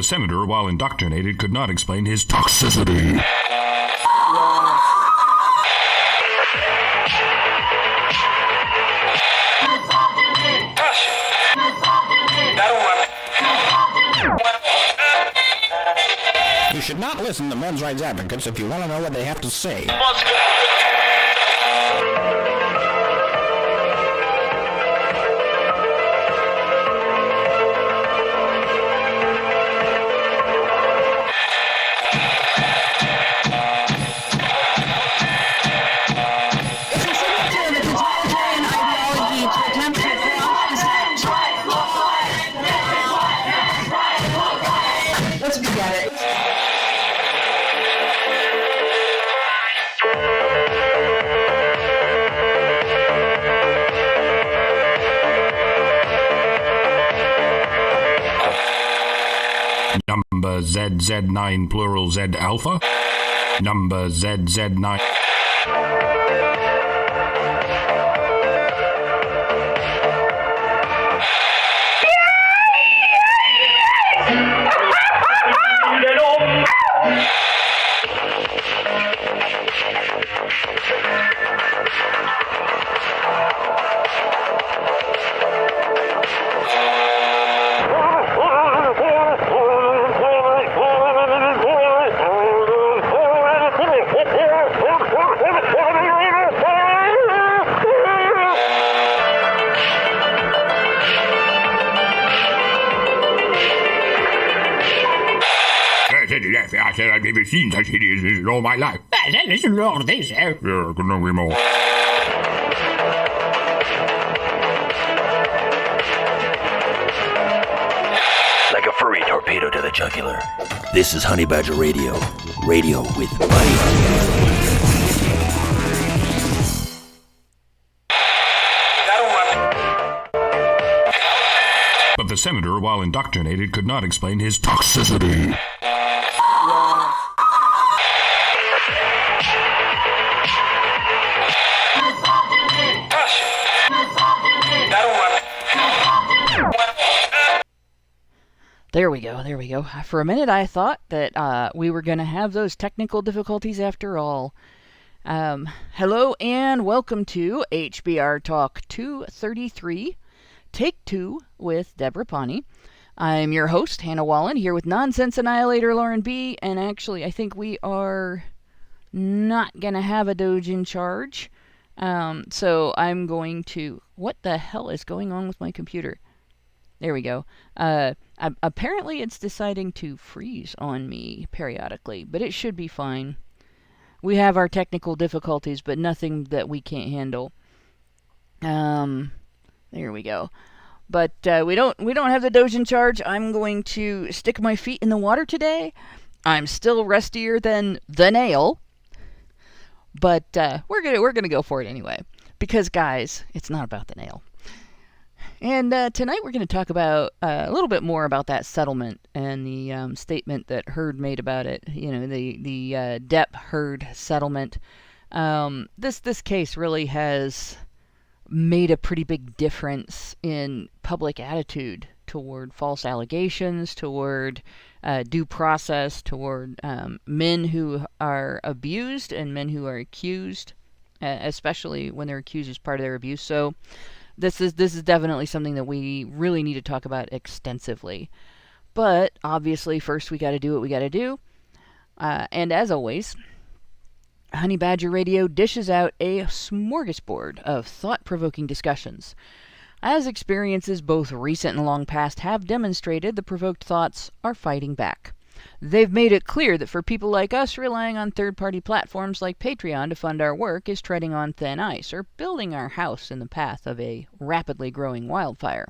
senator, while indoctrinated, could not explain his toxicity. You should not listen to men's rights advocates if you want to know what they have to say. Let's be at it. Number ZZ9 plural Z alpha. Number ZZ9. I said I've never seen such idiots in all my life. Listen to all this, Yeah, couldn't agree more. Like a furry torpedo to the jugular. This is Honey Badger Radio. Radio with Buddy. But the senator, while indoctrinated, could not explain his toxicity. There we go. For a minute, I thought that we were going to have those technical difficulties after all. Hello and welcome to HBR Talk 233, Take 2 with Deborah Powney. I'm your host, Hannah Wallen, here with Nonsense Annihilator Lauren B. And actually, I think we are not going to have a Doge in charge. So I'm going to... What the hell is going on with my computer? There we go. Apparently it's deciding to freeze on me periodically, but it should be fine. We have our technical difficulties, but nothing that we can't handle. There we go. But we don't have the Doge in charge. I'm going to stick my feet in the water today. I'm still rustier than the nail, but we're gonna go for it anyway. Because guys, it's not about the nail. And tonight we're going to talk about a little bit more about that settlement and the statement that Heard made about it. You know, the Depp Heard settlement. This case really has made a pretty big difference in public attitude toward false allegations, toward due process, toward men who are abused and men who are accused, especially when they're accused as part of their abuse. So This is definitely something that we really need to talk about extensively. But, obviously, first we got to do what we got to do. And as always, Honey Badger Radio dishes out a smorgasbord of thought-provoking discussions. As experiences both recent and long past have demonstrated, the provoked thoughts are fighting back. They've made it clear that for people like us, relying on third-party platforms like Patreon to fund our work is treading on thin ice, or building our house in the path of a rapidly growing wildfire.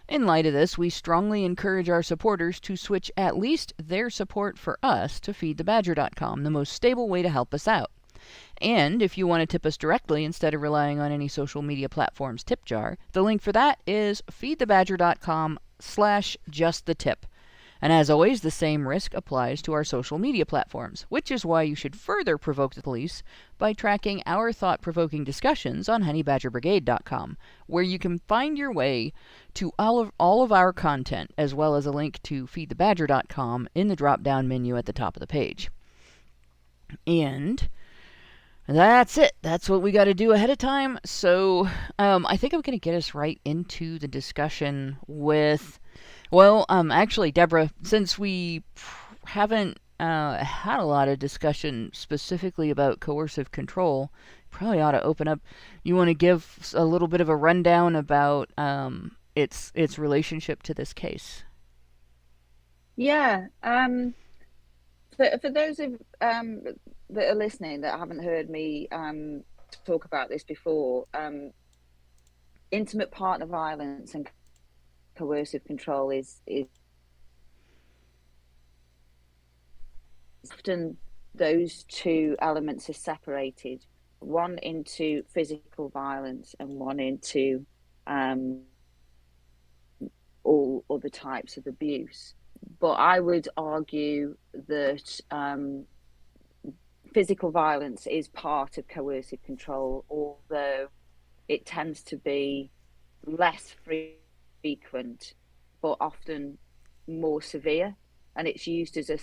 In light of this, we strongly encourage our supporters to switch at least their support for us to feedthebadger.com, the most stable way to help us out. And if you want to tip us directly instead of relying on any social media platform's tip jar, the link for that is feedthebadger.com/justthetip. And as always, the same risk applies to our social media platforms, which is why you should further provoke the police by tracking our thought-provoking discussions on honeybadgerbrigade.com, where you can find your way to all of our content, as well as a link to feedthebadger.com in the drop-down menu at the top of the page. And that's it. That's what we got to do ahead of time. So I think I'm going to get us right into the discussion with, actually, Deborah, since we haven't had a lot of discussion specifically about coercive control, probably ought to open up. You want to give a little bit of a rundown about its relationship to this case? Yeah. For those of that are listening that haven't heard me talk about this before, intimate partner violence and coercive control is often those two elements are separated, one into physical violence and one into all other types of abuse. But I would argue that physical violence is part of coercive control, although it tends to be less frequent, but often more severe, and it's used as a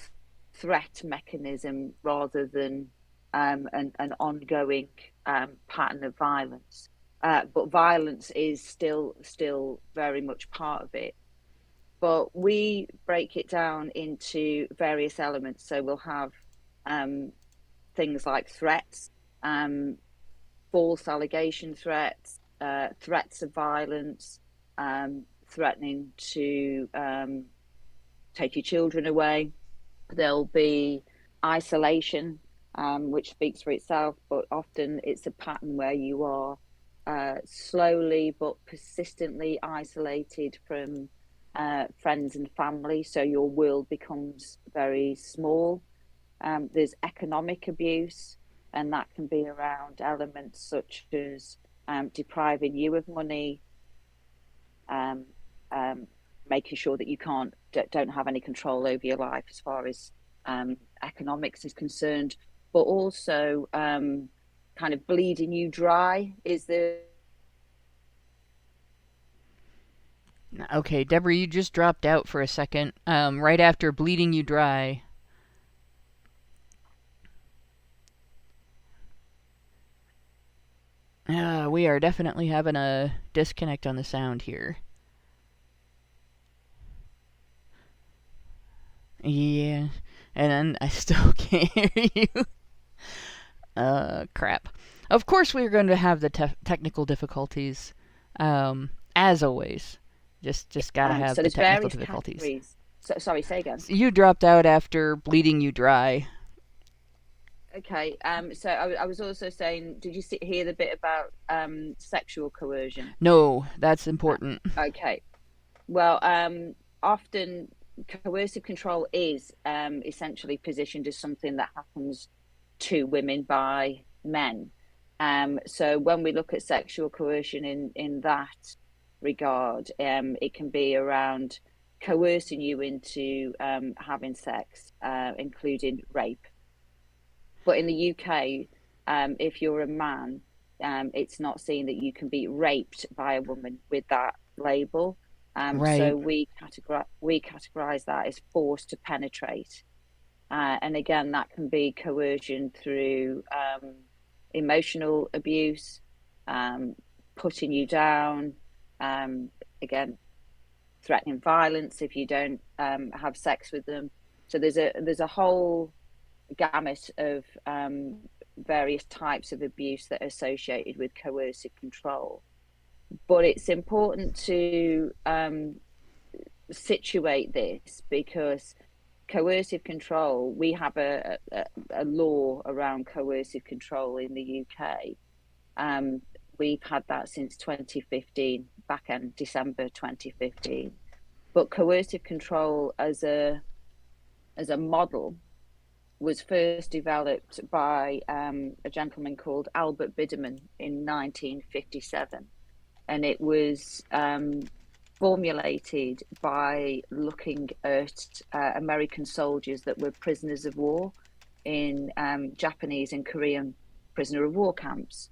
threat mechanism rather than an ongoing pattern of violence. But violence is still very much part of it. But we break it down into various elements. So we'll have things like threats, false allegation threats, threats of violence, threatening to take your children away. There'll be isolation, which speaks for itself, but often it's a pattern where you are slowly but persistently isolated from friends and family, so your world becomes very small. There's economic abuse, and that can be around elements such as depriving you of money, making sure that you don't have any control over your life as far as economics is concerned, but also kind of bleeding you dry is the. Okay, Deborah, you just dropped out for a second, right after bleeding you dry. We are definitely having a disconnect on the sound here. Yeah, and then I still can't hear you. Crap. Of course we're going to have the technical difficulties, as always. Just gotta have so the technical difficulties. difficulties. Sorry, say again. You dropped out after bleeding you dry. Okay. So I was also saying, did you hear the bit about sexual coercion? No, that's important. Okay. Well, often coercive control is essentially positioned as something that happens to women by men. So when we look at sexual coercion in that regard, it can be around coercing you into having sex, including rape. But in the UK, if you're a man, it's not seen that you can be raped by a woman with that label. Right. So we categorize that as forced to penetrate. And again, that can be coercion through emotional abuse, putting you down, again, threatening violence if you don't have sex with them. So there's a whole gamut of various types of abuse that are associated with coercive control. But it's important to situate this, because coercive control, we have a law around coercive control in the UK. We've had that since 2015, back in December 2015. But coercive control as a model was first developed by a gentleman called Albert Biderman in 1957. And it was formulated by looking at American soldiers that were prisoners of war in Japanese and Korean prisoner of war camps,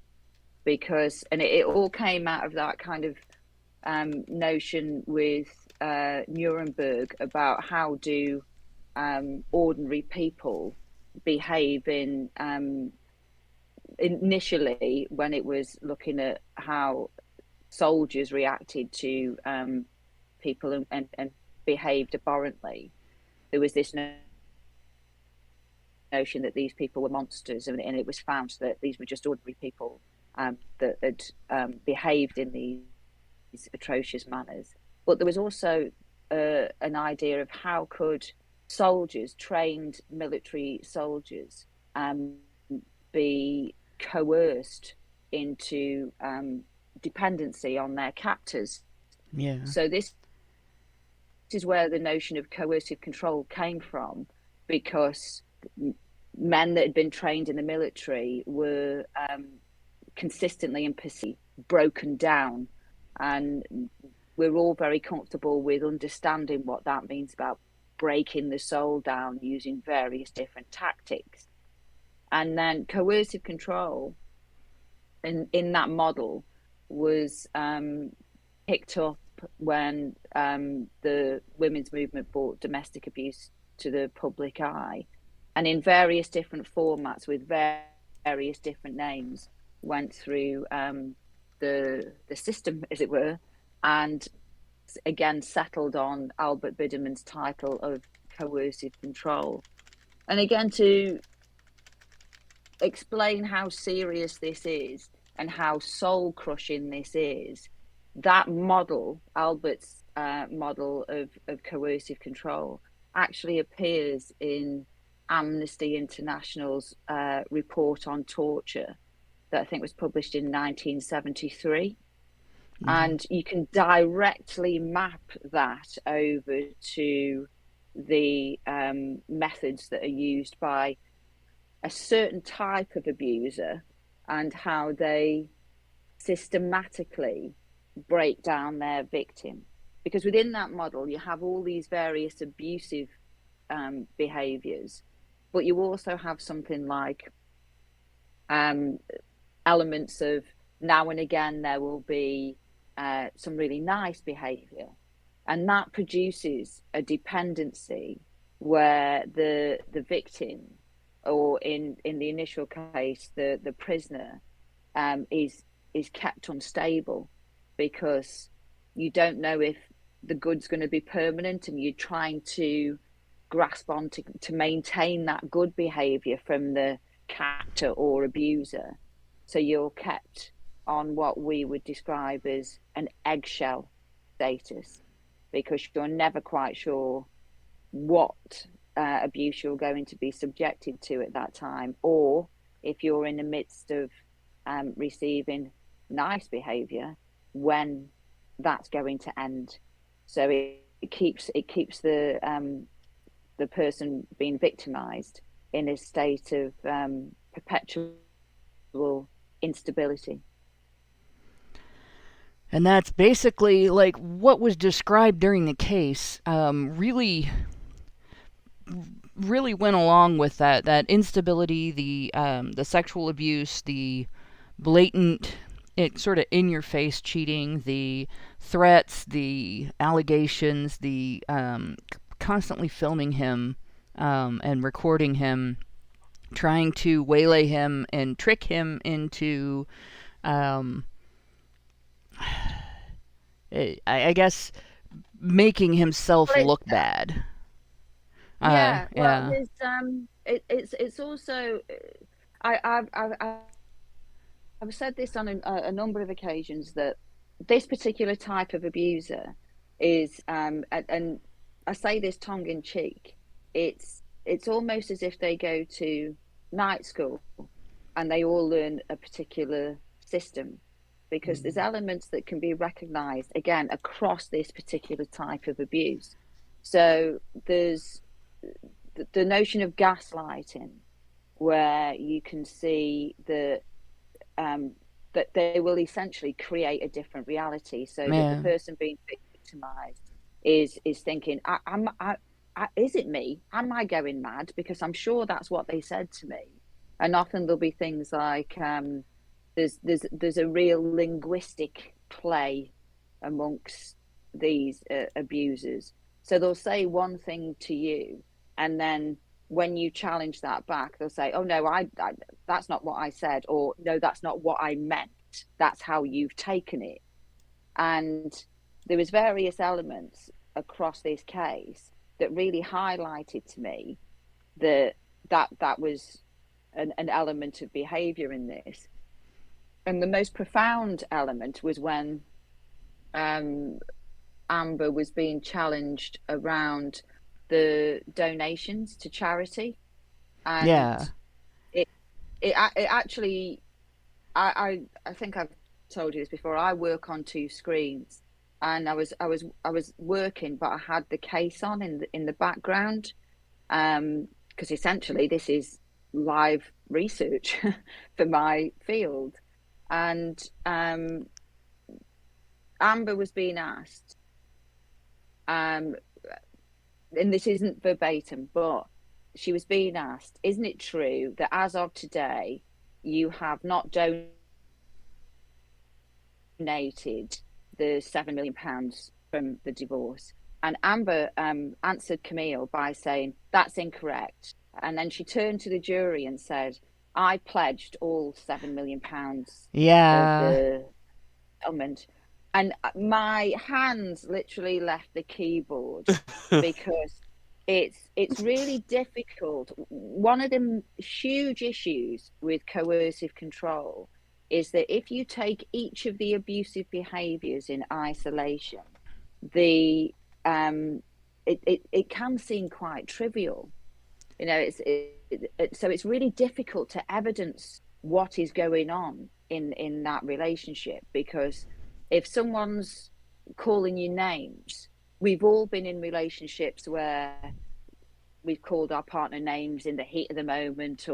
because it all came out of that kind of notion with Nuremberg about how do ordinary people behave in initially when it was looking at how soldiers reacted to people and behaved abhorrently. There was this notion that these people were monsters, and it was found that these were just ordinary people that had behaved in these atrocious manners. But there was also an idea of how could soldiers, trained military soldiers, be coerced into dependency on their captors. Yeah. So this is where the notion of coercive control came from, because men that had been trained in the military were consistently and persistently broken down, and we're all very comfortable with understanding what that means about breaking the soul down using various different tactics. And then coercive control in that model was picked up when the women's movement brought domestic abuse to the public eye, and in various different formats with various different names went through the system, as it were, and again settled on Albert Biderman's title of coercive control. And again, to explain how serious this is and how soul crushing this is, that model, Albert's model of coercive control, actually appears in Amnesty International's report on torture that I think was published in 1973. Mm-hmm. And you can directly map that over to the methods that are used by a certain type of abuser and how they systematically break down their victim. Because within that model, you have all these various abusive behaviors, but you also have something like elements of now and again there will be some really nice behavior, and that produces a dependency where the victim, or in the initial case the prisoner, is kept unstable, because you don't know if the good's going to be permanent, and you're trying to grasp on to maintain that good behavior from the captor or abuser. So you're kept on what we would describe as an eggshell status, because you're never quite sure what abuse you're going to be subjected to at that time, or if you're in the midst of receiving nice behavior, when that's going to end. So it keeps the person being victimized in a state of perpetual instability. And that's basically like what was described during the case. Really went along with that instability, the sexual abuse, the blatant, sort of in-your-face cheating, the threats, the allegations, the constantly filming him and recording him, trying to waylay him and trick him into, I guess, making himself look bad. There's it's also I've said this on a number of occasions, that this particular type of abuser is, and I say this tongue in cheek, it's almost as if they go to night school and they all learn a particular system, because there's elements that can be recognized again across this particular type of abuse. So there's the notion of gaslighting, where you can see that they will essentially create a different reality, so that the person being victimized is thinking, is it me? Am I going mad? Because I'm sure that's what they said to me. And often there'll be things like there's a real linguistic play amongst these abusers. So they'll say one thing to you, and then when you challenge that back, they'll say, "Oh no, I that's not what I said," or "No, that's not what I meant. That's how you've taken it." And there was various elements across this case that really highlighted to me that was an element of behaviour in this. And the most profound element was when Amber was being challenged around the donations to charity, and it actually, I think I've told you this before. I work on two screens, and I was working, but I had the case on in the background, because essentially this is live research for my field, and Amber was being asked, and this isn't verbatim, but she was being asked, isn't it true that as of today you have not donated the £7 million from the divorce? And Amber answered Camille by saying, that's incorrect. And then she turned to the jury and said, I pledged all £7 million of the settlement. And my hands literally left the keyboard because it's really difficult. One of the huge issues with coercive control is that if you take each of the abusive behaviours in isolation, it can seem quite trivial. You know, so it's really difficult to evidence what is going on in that relationship, because if someone's calling you names, we've all been in relationships where we've called our partner names in the heat of the moment,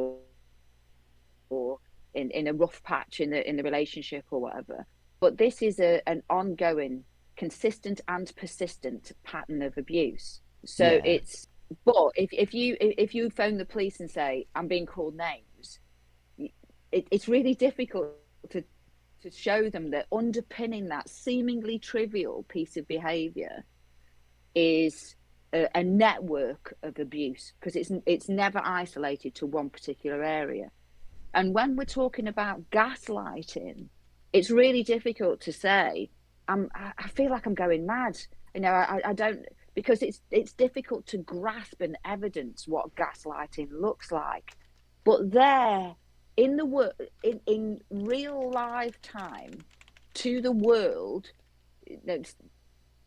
or in a rough patch in the relationship or whatever. But this is an ongoing, consistent and persistent pattern of abuse. So but if you phone the police and say, I'm being called names, it's really difficult to show them that underpinning that seemingly trivial piece of behavior is a network of abuse, because it's never isolated to one particular area. And when we're talking about gaslighting, it's really difficult to say, I feel like I'm going mad. You know, I don't, because it's difficult to grasp and evidence what gaslighting looks like. But there, in in real live time, to the world, it's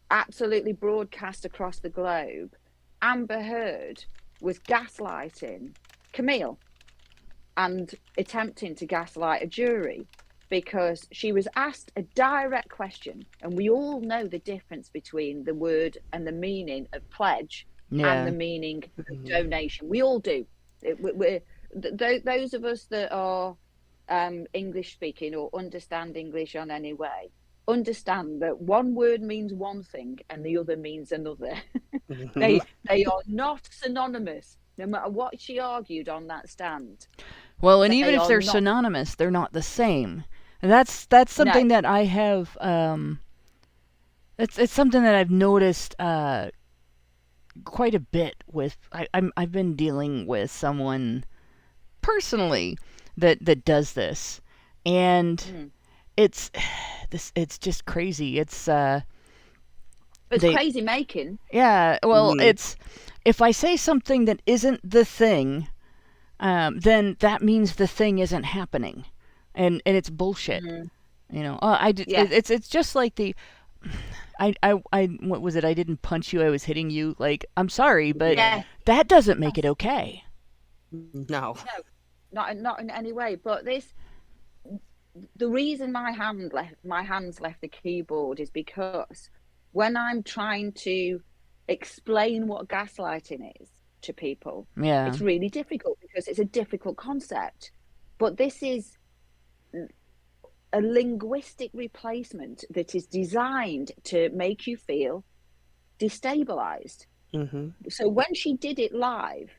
absolutely broadcast across the globe, Amber Heard was gaslighting Camille and attempting to gaslight a jury, because she was asked a direct question, and we all know the difference between the word and the meaning of pledge and the meaning of donation. We all do. Those of us that are English speaking or understand English on any way understand that one word means one thing and the other means another. They are not synonymous, no matter what she argued on that stand. Well, and even if they're synonymous, they're not the same. And that's something that I have. It's something that I've noticed quite a bit with. I've been dealing with someone personally that does this, and it's just crazy. It's crazy making. Yeah. Well, it's, if I say something that isn't the thing, then that means the thing isn't happening. And it's bullshit, you know. It's just like the, what was it? I didn't punch you. I was hitting you. Like, I'm sorry, but that doesn't make it okay. No, not in any way. But the reason my hands left the keyboard is because when I'm trying to explain what gaslighting is to people, it's really difficult, because it's a difficult concept. But this is a linguistic replacement that is designed to make you feel destabilized. Mm-hmm. So when she did it live,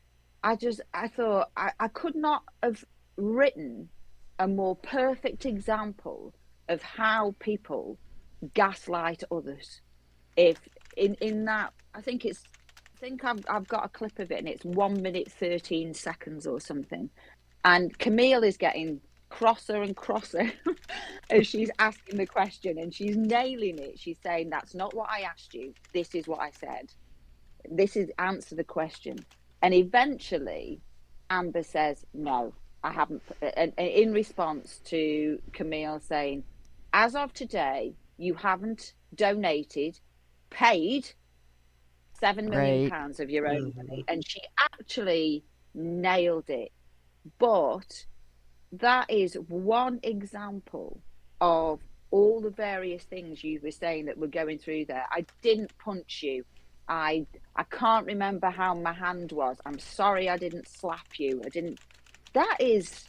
I thought I could not have written a more perfect example of how people gaslight others. If in that, I think I've got a clip of it, and it's 1 minute 13 seconds or something, and Camille is getting crosser and crosser as she's asking the question, and she's nailing it. She's saying, "That's not what I asked you. This is what I said. This is answer the question." And eventually Amber says, "No, I haven't." And in response to Camille saying, "As of today, you haven't donated, paid £7 million of your own money." And she actually nailed it. But that is one example of all the various things you were saying that were going through there. I didn't punch you. I can't remember how my hand was. I'm sorry I didn't slap you. I didn't. That is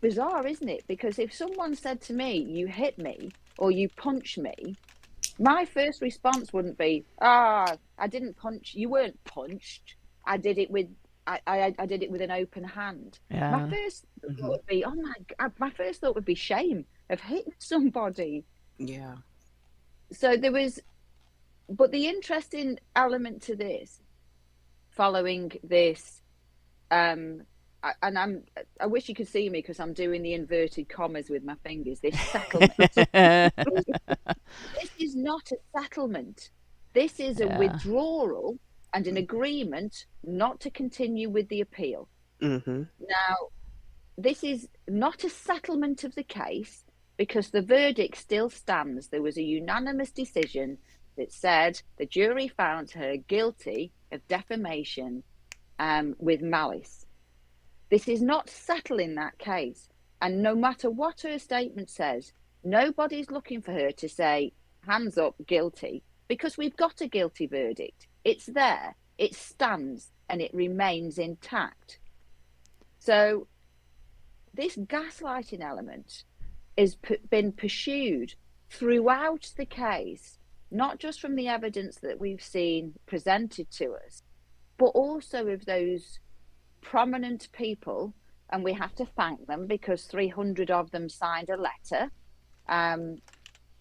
bizarre, isn't it? Because if someone said to me, "You hit me," or "You punched me," my first response wouldn't be, "Ah, I didn't punch. You weren't punched. I did it with I did it with an open hand." Yeah. My first thought would be, "Oh my God," my first thought would be shame of hitting somebody. Yeah. So there was, but the interesting element to this, following this, I wish you could see me because I'm doing the inverted commas with my fingers. This settlement. This is not a settlement. This is a withdrawal and an agreement not to continue with the appeal. Mm-hmm. Now, this is not a settlement of the case because the verdict still stands. There was a unanimous decision that said the jury found her guilty of defamation with malice. This is not settling that case. And no matter what her statement says, nobody's looking for her to say, "Hands up, guilty," because we've got a guilty verdict. It's there, it stands, and it remains intact. So this gaslighting element has been pursued throughout the case, not just from the evidence that we've seen presented to us, but also of those prominent people, and we have to thank them because 300 of them signed a letter.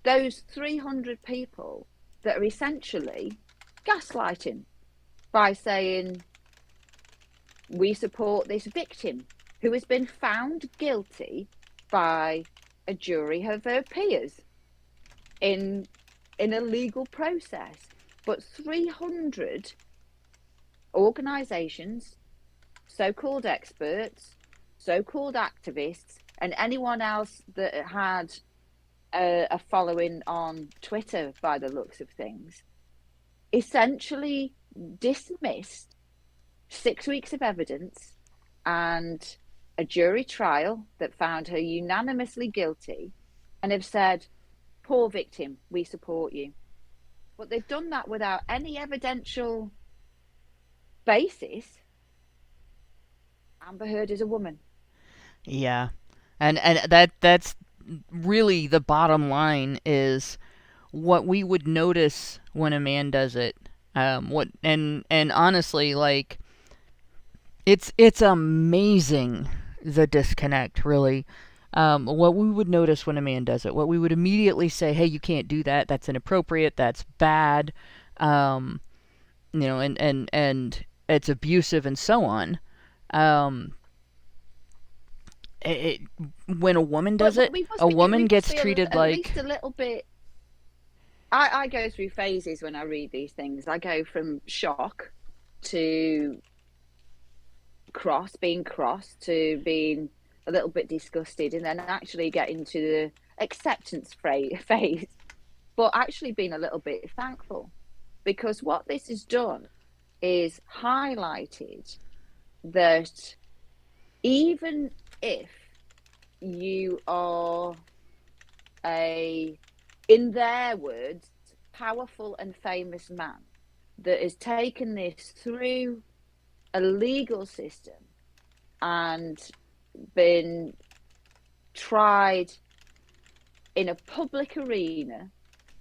Those 300 people that are essentially gaslighting by saying, "We support this victim who has been found guilty by a jury of her peers in a legal process." But 300 organizations, so-called experts, so-called activists, and anyone else that had a following on Twitter, by the looks of things, essentially dismissed 6 weeks of evidence and a jury trial that found her unanimously guilty, and have said, "Poor victim, we support you." But they've done that without any evidential basis. Amber Heard is a woman. Yeah. And that's really the bottom line, is what we would notice when a man does it. And honestly, like, it's amazing, the disconnect, really. What we would notice when a man does it, what we would immediately say, "Hey, you can't do that. That's inappropriate. That's bad. And it's abusive," and so on. When a woman does it, a woman gets treated at like least a little bit. I go through phases when I read these things. I go from shock to being cross to being a little bit disgusted, and then actually getting to the acceptance phase, but actually being a little bit thankful, because what this has done is highlighted that even if you are in their words, powerful and famous man that has taken this through a legal system and been tried in a public arena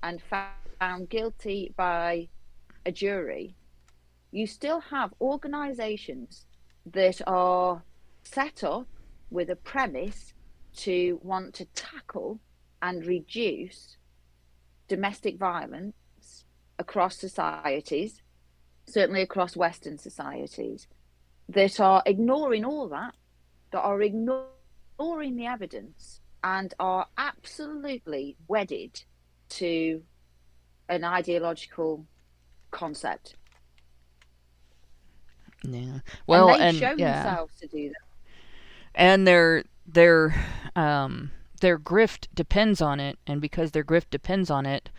and found guilty by a jury, you still have organisations that are set up with a premise to want to tackle and reduce domestic violence across societies, certainly across Western societies, that are ignoring all that are ignoring the evidence and are absolutely wedded to an ideological concept. Yeah. Well, and they've shown themselves to do that. And their grift depends on it, and because their grift depends on it,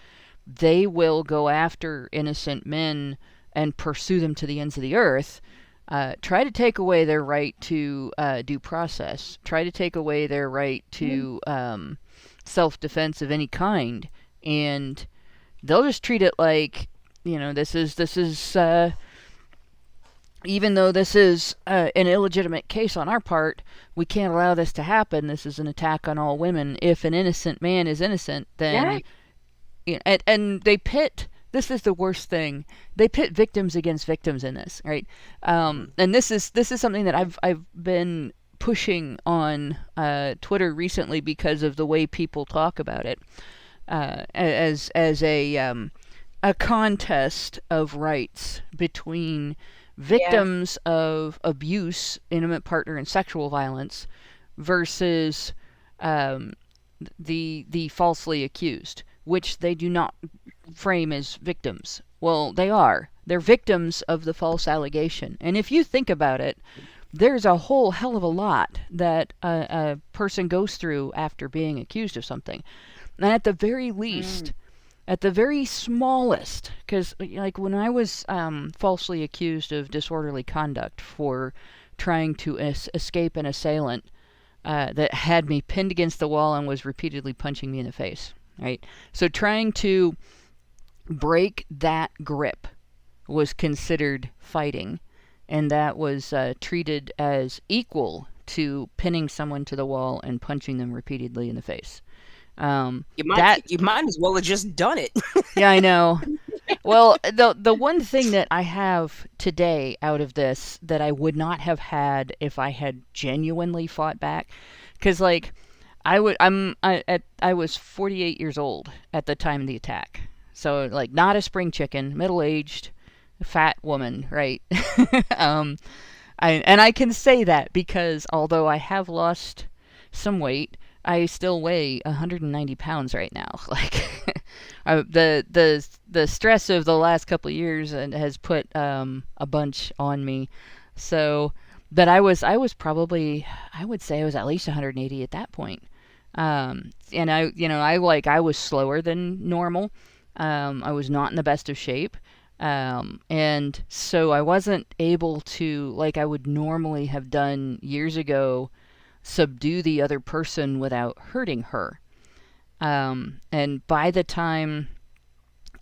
they will go after innocent men and pursue them to the ends of the earth. Try to take away their right to due process. Try to take away their right to self-defense of any kind, and they'll just treat it like, this is even though this is an illegitimate case on our part, we can't allow this to happen. This is an attack on all women. If an innocent man is innocent, then and they pit. This is the worst thing. They pit victims against victims in this, right? And this is something that I've been pushing on Twitter recently because of the way people talk about it as a contest of rights between victims of abuse, intimate partner, and sexual violence versus the falsely accused, which they do not frame as victims. Well, they are. They're victims of the false allegation. And if you think about it, there's a whole hell of a lot that a person goes through after being accused of something. And at the very least, at the very smallest, because like when I was falsely accused of disorderly conduct for trying to escape an assailant that had me pinned against the wall and was repeatedly punching me in the face, right? So trying to break that grip was considered fighting, and that was treated as equal to pinning someone to the wall and punching them repeatedly in the face. You might as well have just done it. Yeah, I know. Well, the one thing that I have today out of this that I would not have had if I had genuinely fought back, because like I was 48 years old at the time of the attack, so like not a spring chicken, middle-aged, fat woman, right? I can say that because although I have lost some weight, I still weigh 190 pounds right now. Like the stress of the last couple of years has put a bunch on me. So, but I was probably, I would say I was at least 180 at that point. And I was slower than normal. I was not in the best of shape. And so I wasn't able to, like I would normally have done years ago, subdue the other person without hurting her. And by the time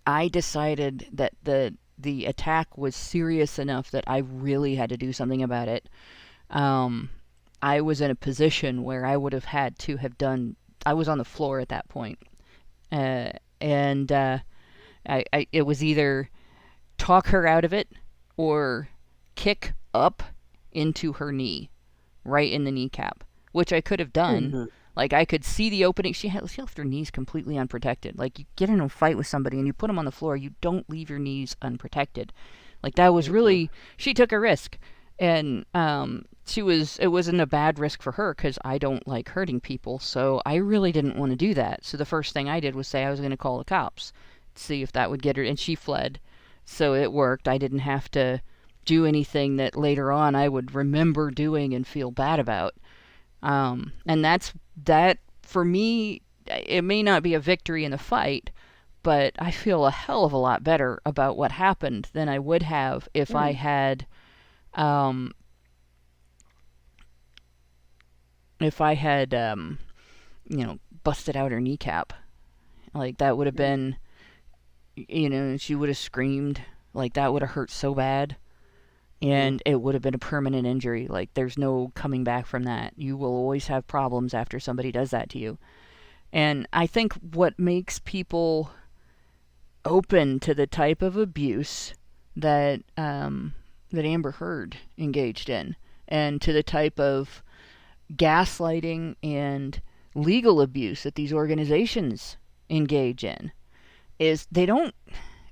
I decided that the attack was serious enough that I really had to do something about it, I was in a position where I would have had to have done, I was on the floor at that point. It was either talk her out of it or kick up into her knee, right in the kneecap, which I could have done. Mm-hmm. Like, I could see the opening. She left her knees completely unprotected. Like, you get in a fight with somebody and you put them on the floor, you don't leave your knees unprotected. Like, that was really, she took a risk. And it wasn't a bad risk for her because I don't like hurting people, so I really didn't want to do that. So the first thing I did was say I was going to call the cops, see if that would get her, and she fled. So it worked. I didn't have to do anything that later on I would remember doing and feel bad about. And that for me, it may not be a victory in the fight, but I feel a hell of a lot better about what happened than I would have if I had, busted out her kneecap. Like, that would have been, she would have screamed. Like, that would have hurt so bad. And it would have been a permanent injury. Like, there's no coming back from that. You will always have problems after somebody does that to you. And I think what makes people open to the type of abuse that that Amber Heard engaged in, and to the type of gaslighting and legal abuse that these organizations engage in, is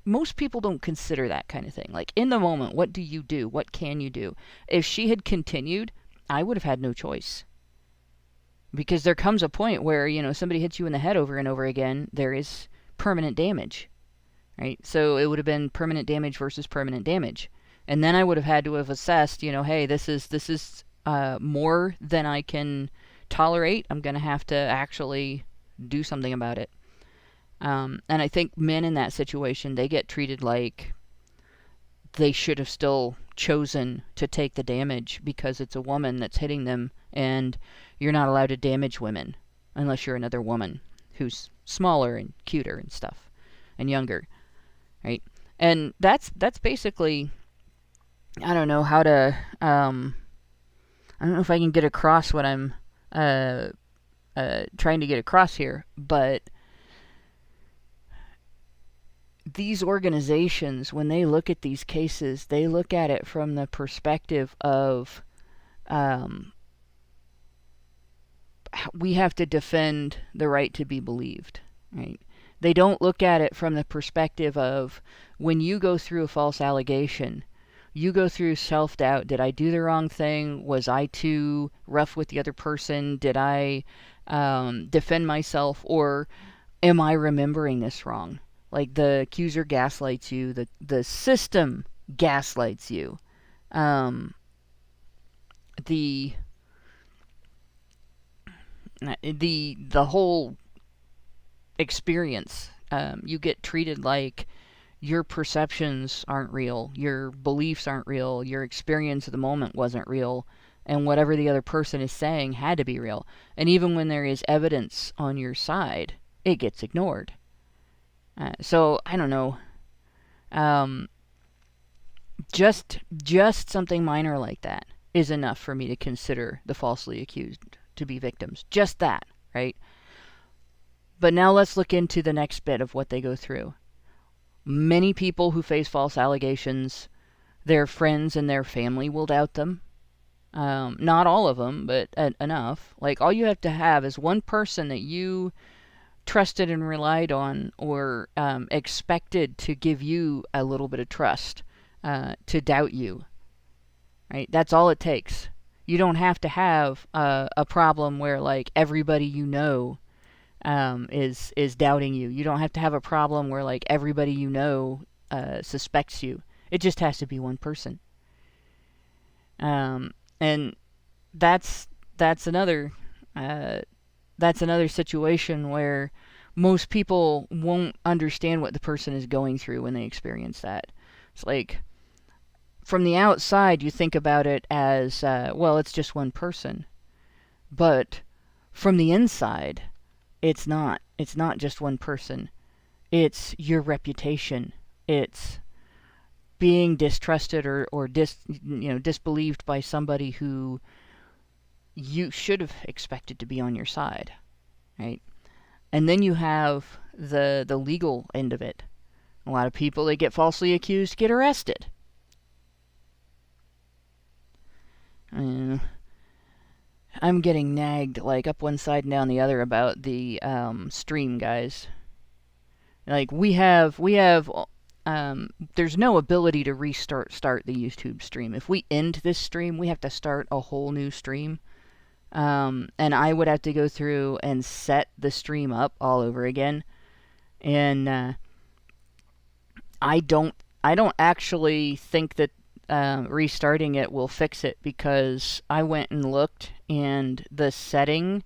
most people don't consider that kind of thing. Like, in the moment, what do you do? What can you do? If she had continued, I would have had no choice. Because there comes a point where, somebody hits you in the head over and over again, there is permanent damage, right? So it would have been permanent damage versus permanent damage. And then I would have had to have assessed, hey, this is more than I can tolerate. I'm going to have to actually do something about it. And I think men in that situation, they get treated like they should have still chosen to take the damage because it's a woman that's hitting them, and you're not allowed to damage women unless you're another woman who's smaller and cuter and stuff and younger, right? And that's basically, I don't know how to, I don't know if I can get across what I'm trying to get across here, but these organizations, when they look at these cases, they look at it from the perspective of we have to defend the right to be believed, right? They don't look at it from the perspective of, when you go through a false allegation, you go through self-doubt. Did I do the wrong thing? Was I too rough with the other person? Did I defend myself? Or am I remembering this wrong? Like, the accuser gaslights you. The system gaslights you. The whole experience, you get treated like your perceptions aren't real, your beliefs aren't real, your experience of the moment wasn't real, and whatever the other person is saying had to be real. And even when there is evidence on your side, it gets ignored. So, I don't know. Just something minor like that is enough for me to consider the falsely accused to be victims. Just that, right? But now let's look into the next bit of what they go through. Many people who face false allegations, their friends and their family will doubt them. Not all of them, but enough. Like, all you have to have is one person that you trusted and relied on, or expected to give you a little bit of trust, to doubt you, right? That's all it takes. You don't have to have a problem where, like, everybody you know is doubting you. You don't have to have a problem where, like, everybody you know suspects you. It just has to be one person. And that's another situation where most people won't understand what the person is going through when they experience that. It's like, from the outside, you think about it as, well, it's just one person. But from the inside, it's not. It's not just one person. It's your reputation. It's being distrusted or disbelieved by somebody who you should have expected to be on your side, right? And then you have the legal end of it. A lot of people that get falsely accused get arrested. I'm getting nagged, like, up one side and down the other about the stream, guys. Like, we have there's no ability to start the YouTube stream. If we end this stream, we have to start a whole new stream. And I would have to go through and set the stream up all over again. And I don't actually think that restarting it will fix it, because I went and looked, and the setting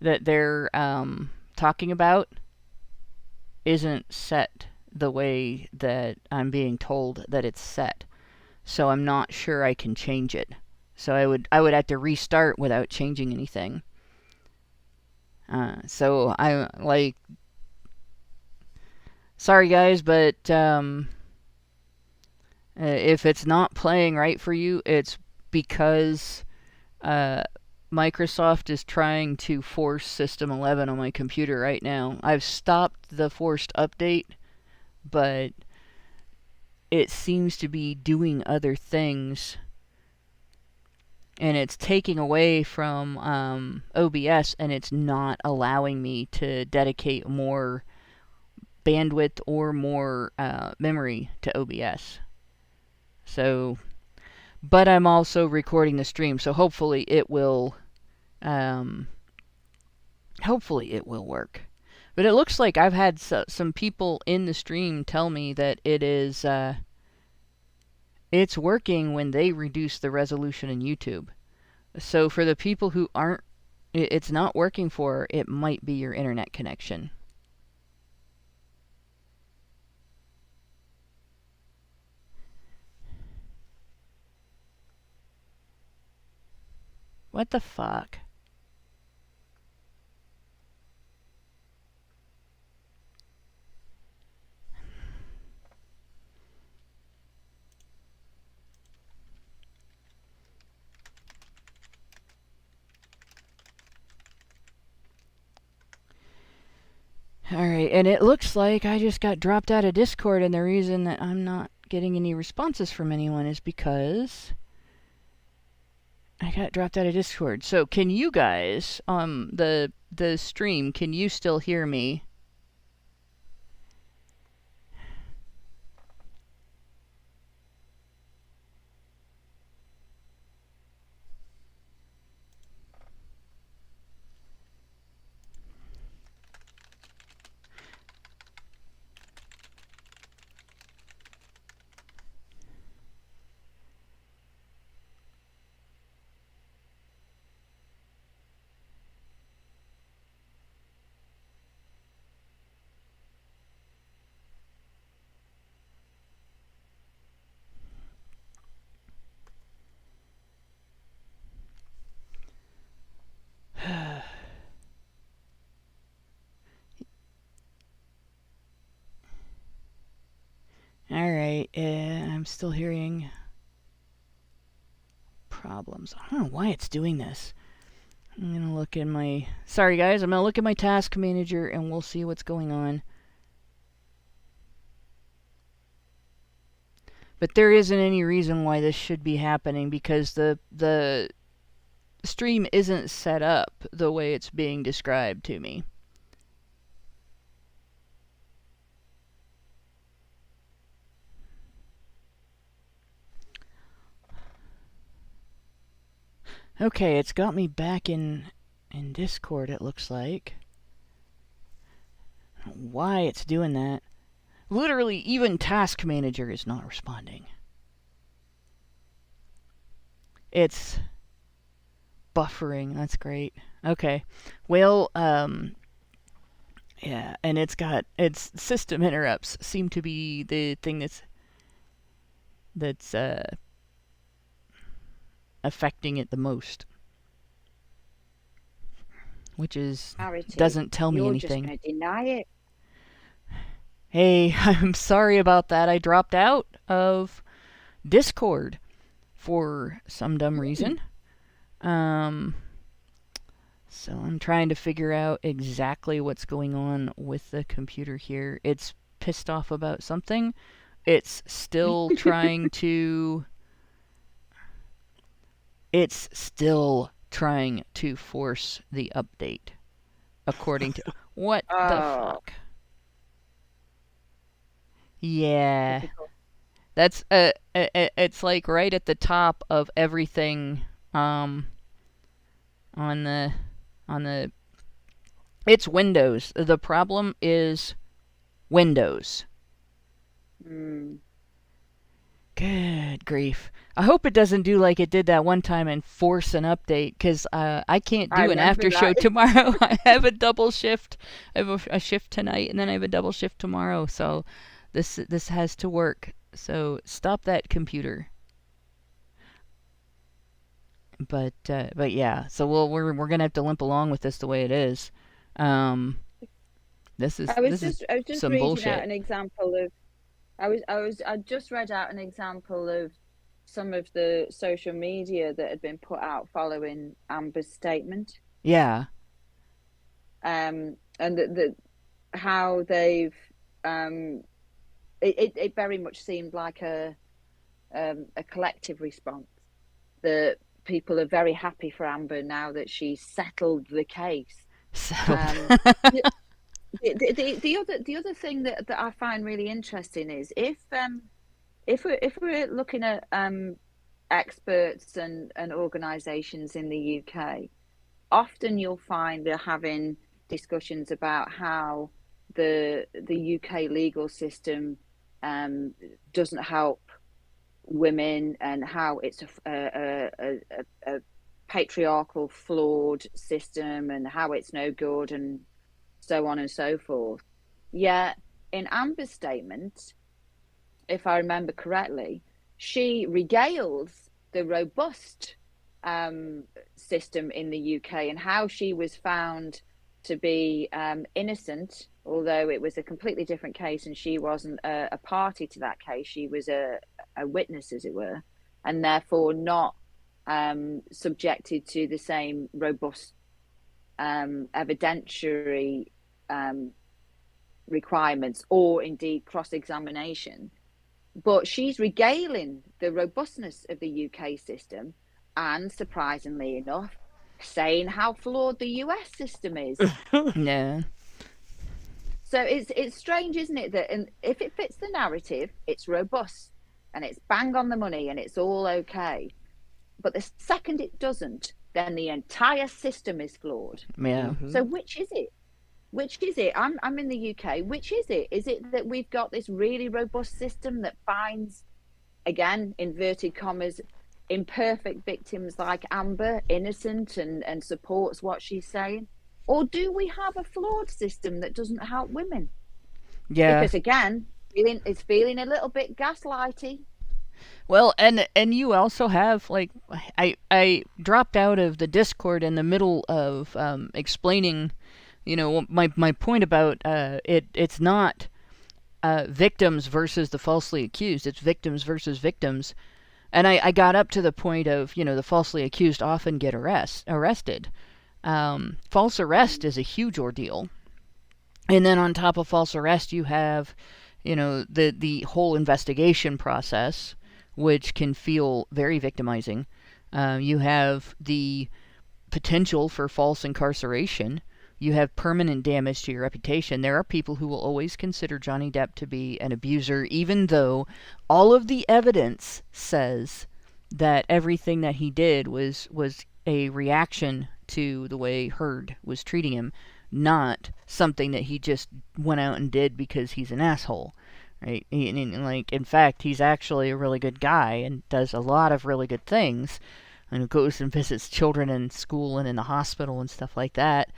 that they're talking about isn't set the way that I'm being told that it's set. So I'm not sure I can change it. So I would have to restart without changing anything. So I, like, sorry guys, but if it's not playing right for you, it's because Microsoft is trying to force System 11 on my computer right now. I've stopped the forced update, but it seems to be doing other things. And it's taking away from OBS, and it's not allowing me to dedicate more bandwidth or more memory to OBS. So, but I'm also recording the stream, so hopefully it will work. But it looks like I've had some people in the stream tell me that it is it's working when they reduce the resolution in YouTube. So for the people who aren't, it's not working for, it might be your internet connection. What the fuck? Alright, and it looks like I just got dropped out of Discord, and the reason that I'm not getting any responses from anyone is because I got dropped out of Discord. So can you guys, the stream, can you still hear me? Alright, I'm still hearing problems. I don't know why it's doing this. I'm gonna look in my... Sorry guys, I'm gonna look at my task manager and we'll see what's going on. But there isn't any reason why this should be happening because the stream isn't set up the way it's being described to me. Okay, it's got me back in Discord, it looks like. I don't know why it's doing that. Literally, even Task Manager is not responding. It's buffering, that's great. Okay, well, yeah, and its system interrupts seem to be the thing that's affecting it the most, which is doesn't tell me anything. You're just gonna deny it. Hey, I'm sorry about that. I dropped out of Discord for some dumb reason. So I'm trying to figure out exactly what's going on with the computer here. It's pissed off about something. It's still trying to... It's still trying to force the update, according to... What the fuck? Yeah. That's, it's like right at the top of everything, on the... It's Windows. The problem is Windows. Good grief. I hope it doesn't do like it did that one time and force an update, because I can't do an after show tomorrow. I have a double shift. I have a shift tonight, and then I have a double shift tomorrow, so this has to work. So stop that, computer. But yeah, so we're gonna have to limp along with this the way it is. This is just some reading bullshit. out an example of. I just read out an example of some of the social media that had been put out following Amber's statement. Yeah. And how they've it very much seemed like a collective response, that people are very happy for Amber now that she's settled the case. The other thing that I find really interesting is if we're looking at experts and organisations in the UK, often you'll find they're having discussions about how the UK legal system doesn't help women, and how it's a patriarchal, flawed system, and how it's no good, and so on and so forth. Yet in Amber's statement, if I remember correctly, she regales the robust system in the UK and how she was found to be innocent, although it was a completely different case and she wasn't a party to that case. She was a witness, as it were, and therefore not subjected to the same robust evidentiary requirements, or indeed cross-examination. But she's regaling the robustness of the UK system, and surprisingly enough, saying how flawed the US system is. Yeah. So it's strange, isn't it, that if it fits the narrative, it's robust and it's bang on the money and it's all okay. But the second it doesn't, then the entire system is flawed. Yeah. Mm-hmm. So which is it? Which is it? I'm in the UK. Which is it? Is it that we've got this really robust system that finds, again, inverted commas, imperfect victims like Amber innocent and supports what she's saying? Or do we have a flawed system that doesn't help women? Yeah. Because again, it's feeling a little bit gaslighty. Well, and you also have, like, I dropped out of the Discord in the middle of explaining, you know, my point about it's not victims versus the falsely accused. It's victims versus victims. And I got up to the point of, you know, the falsely accused often get arrested. False arrest is a huge ordeal. And then on top of false arrest, you have, you know, the whole investigation process, which can feel very victimizing. You have the potential for false incarceration. You have permanent damage to your reputation. There are people who will always consider Johnny Depp to be an abuser, even though all of the evidence says that everything that he did was a reaction to the way Heard was treating him, not something that he just went out and did because he's an asshole. Right? In fact, he's actually a really good guy and does a lot of really good things, and goes and visits children in school and in the hospital and stuff like that.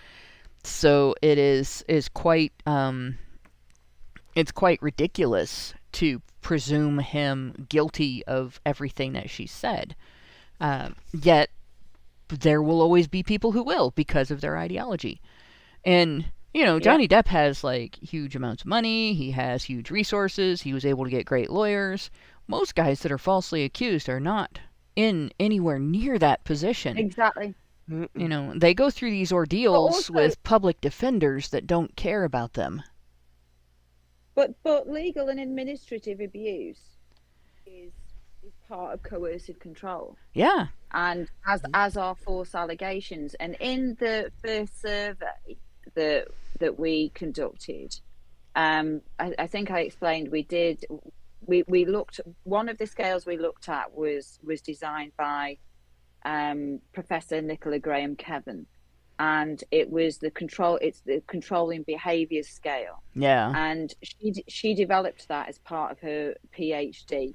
So it is quite it's quite ridiculous to presume him guilty of everything that she said. Yet there will always be people who will, because of their ideology. And you know, Johnny Depp has, like, huge amounts of money. He has huge resources. He was able to get great lawyers. Most guys that are falsely accused are not in anywhere near that position. Exactly. You know, they go through these ordeals also with public defenders that don't care about them. But legal and administrative abuse is part of coercive control. Yeah. And as are false allegations. And in the first survey that we conducted, I think I explained we looked, one of the scales we looked at was designed by Professor Nicola Graham Kevin, and it's the controlling behaviours scale. Yeah. And she developed that as part of her PhD.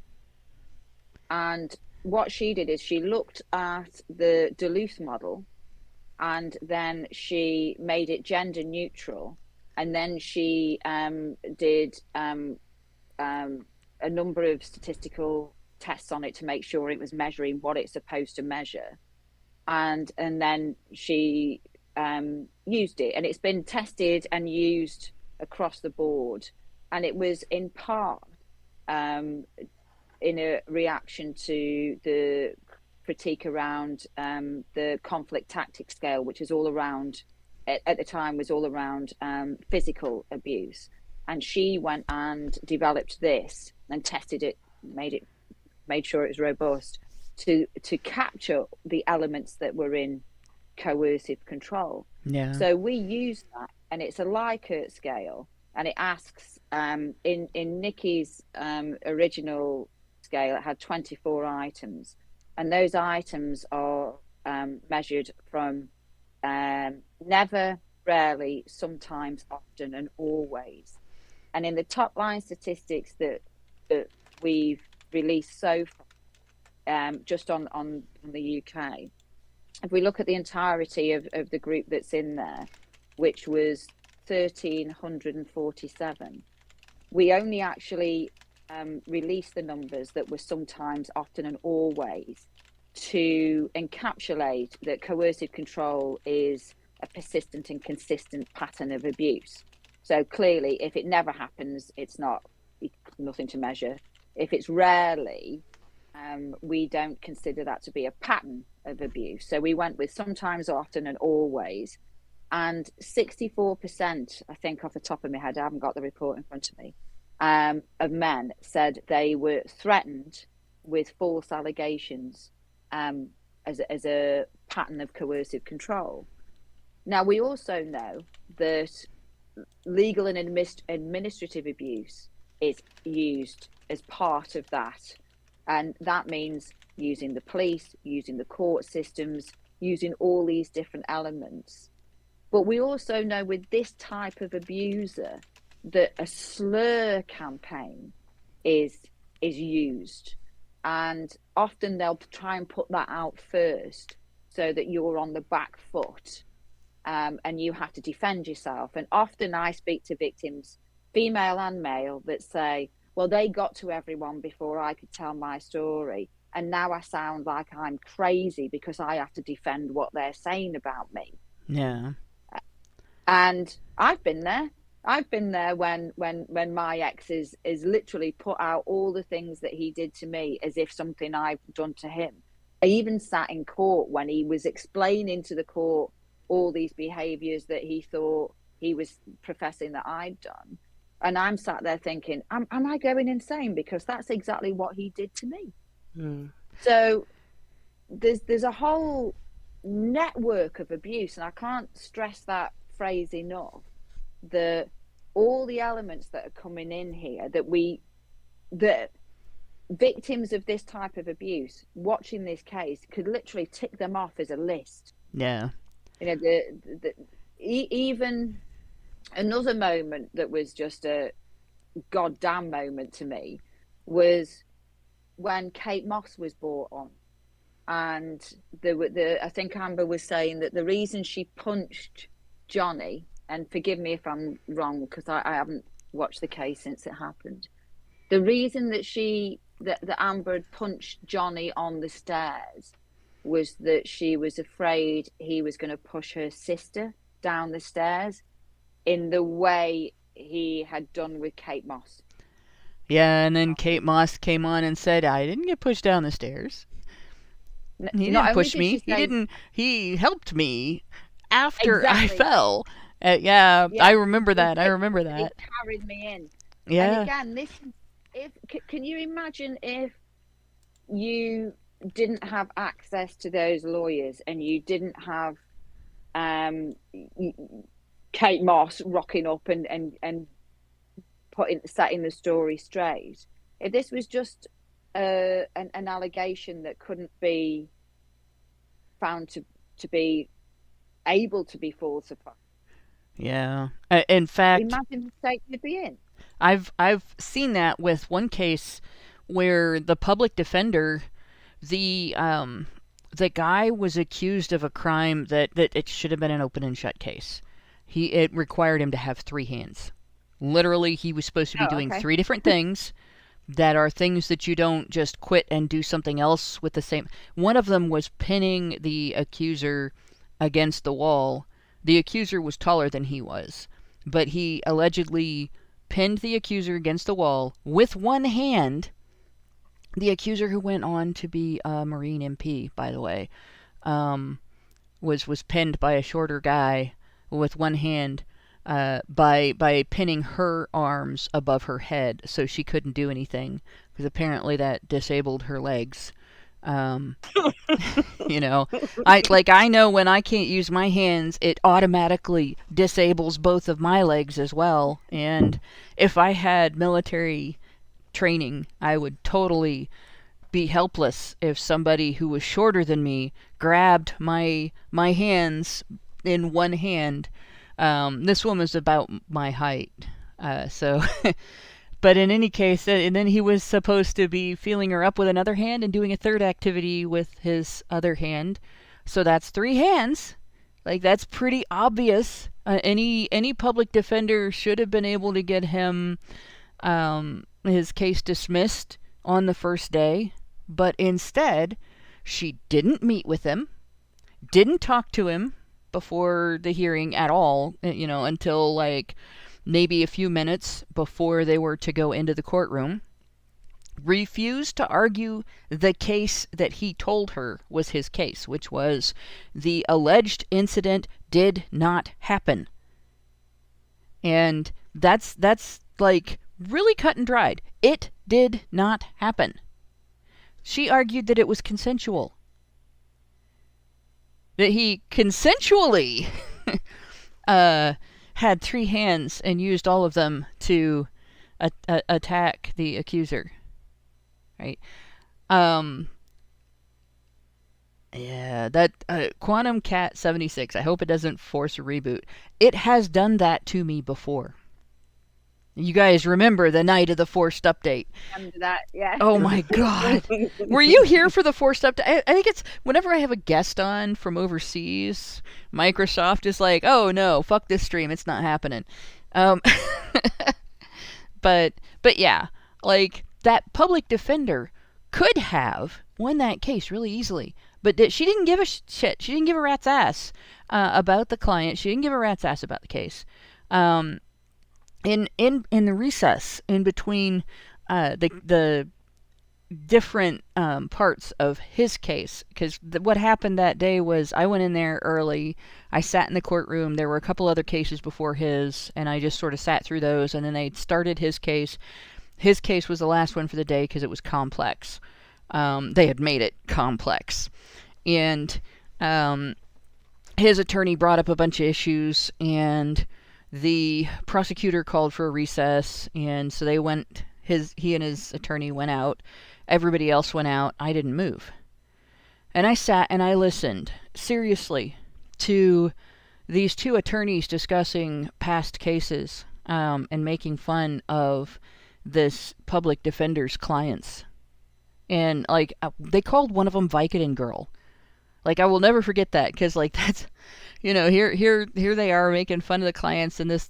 And what she did is she looked at the Duluth model, and then she made it gender neutral, and then she did a number of statistical tests on it to make sure it was measuring what it's supposed to measure, and then she used it, and it's been tested and used across the board, and it was in part in a reaction to the critique around the conflict tactic scale, which is all around, at the time, was all around physical abuse. And she went and developed this and tested it, made sure it was robust to capture the elements that were in coercive control. Yeah. So we use that, and it's a Likert scale, and it asks in Nikki's original scale, it had 24 items, and those items are measured from never, rarely, sometimes, often, and always. And in the top line statistics that we've released so far, just on the UK, if we look at the entirety of the group that's in there, which was 1,347, we only actually released the numbers that were sometimes, often, and always, to encapsulate that coercive control is a persistent and consistent pattern of abuse. So clearly, if it never happens, it's nothing to measure. If it's rarely, we don't consider that to be a pattern of abuse. So we went with sometimes, often, and always. And 64%, I think off the top of my head, I haven't got the report in front of me, of men said they were threatened with false allegations as a pattern of coercive control. Now, we also know that legal and administrative abuse is used as part of that. And that means using the police, using the court systems, using all these different elements. But we also know with this type of abuser that a slur campaign is used. And often they'll try and put that out first so that you're on the back foot and you have to defend yourself. And often I speak to victims, female and male, that say, well, they got to everyone before I could tell my story. And now I sound like I'm crazy because I have to defend what they're saying about me. Yeah. And I've been there. I've been there when my ex is literally put out all the things that he did to me as if something I've done to him. I even sat in court when he was explaining to the court all these behaviours that he thought he was professing that I'd done. And I'm sat there thinking, am I going insane? Because that's exactly what he did to me. Mm. So there's a whole network of abuse, and I can't stress that phrase enough, that all the elements that are coming in here, that victims of this type of abuse watching this case could literally tick them off as a list. Yeah. You know, even another moment that was just a goddamn moment to me was when Kate Moss was brought on, and I think Amber was saying that the reason she punched Johnny, and forgive me if I'm wrong because I haven't watched the case since it happened, the reason that Amber had punched Johnny on the stairs was that she was afraid he was going to push her sister down the stairs in the way he had done with Kate Moss. Yeah, and then Kate Moss came on and said, I didn't get pushed down the stairs. He didn't push me. He helped me after I fell. Yeah, I remember that. I remember that. It carried me in. Yeah. And again, can you imagine if you didn't have access to those lawyers and you didn't have Kate Moss rocking up and setting the story straight? If this was just an allegation that couldn't be found to be able to be falsified. Yeah. In fact, imagine the state you'd be in. I've seen that with one case where the public defender, the guy was accused of a crime that it should have been an open and shut case. It required him to have 3 hands. Literally, he was supposed to be doing 3 different things that are things that you don't just quit and do something else with the same. One of them was pinning the accuser against the wall. The accuser was taller than he was, but he allegedly pinned the accuser against the wall with one hand. The accuser, who went on to be a Marine MP, by the way, was pinned by a shorter guy with one hand, by pinning her arms above her head so she couldn't do anything, because apparently that disabled her legs. You know, I know when I can't use my hands, it automatically disables both of my legs as well. And if I had military training, I would totally be helpless if somebody who was shorter than me grabbed my hands in one hand. This woman's about my height, so. But in any case, and then he was supposed to be feeling her up with another hand and doing a third activity with his other hand. So that's 3 hands. Like, that's pretty obvious. Any public defender should have been able to get him his case dismissed on the first day. But instead, she didn't meet with him, didn't talk to him before the hearing at all, until like maybe a few minutes before they were to go into the courtroom, refused to argue the case that he told her was his case, which was the alleged incident did not happen. And that's like really cut and dried. It did not happen. She argued that it was consensual. That he consensually had 3 hands and used all of them to attack the accuser. Right? Yeah, that Quantum Cat 76, I hope it doesn't force a reboot. It has done that to me before. You guys remember the night of the forced update? That, yeah. Oh my God. Were you here for the forced update? I think it's whenever I have a guest on from overseas, Microsoft is like, oh no, fuck this stream, it's not happening. But yeah, like that public defender could have won that case really easily. But she didn't give a shit. She didn't give a rat's ass about the client. She didn't give a rat's ass about the case. In the recess in between the different parts of his case, because what happened that day was I went in there early, I sat in the courtroom, there were a couple other cases before his, and I just sort of sat through those, and then they started his case. His case was the last one for the day because it was complex. They had made it complex. And his attorney brought up a bunch of issues, and the prosecutor called for a recess, and so he and his attorney went out. Everybody else went out. I didn't move. And I sat and I listened, seriously, to these 2 attorneys discussing past cases, and making fun of this public defender's clients. And, like, they called one of them Vicodin Girl. Like, I will never forget that, because, like, that's... here they are making fun of the clients, and this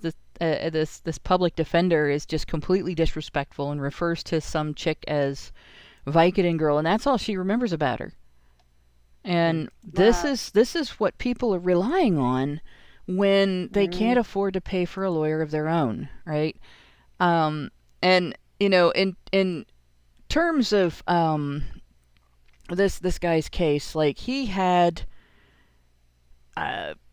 public defender is just completely disrespectful and refers to some chick as Vicodin Girl, and that's all she remembers about her. And this is what people are relying on when they can't afford to pay for a lawyer of their own, right? And in terms of this guy's case, like, he had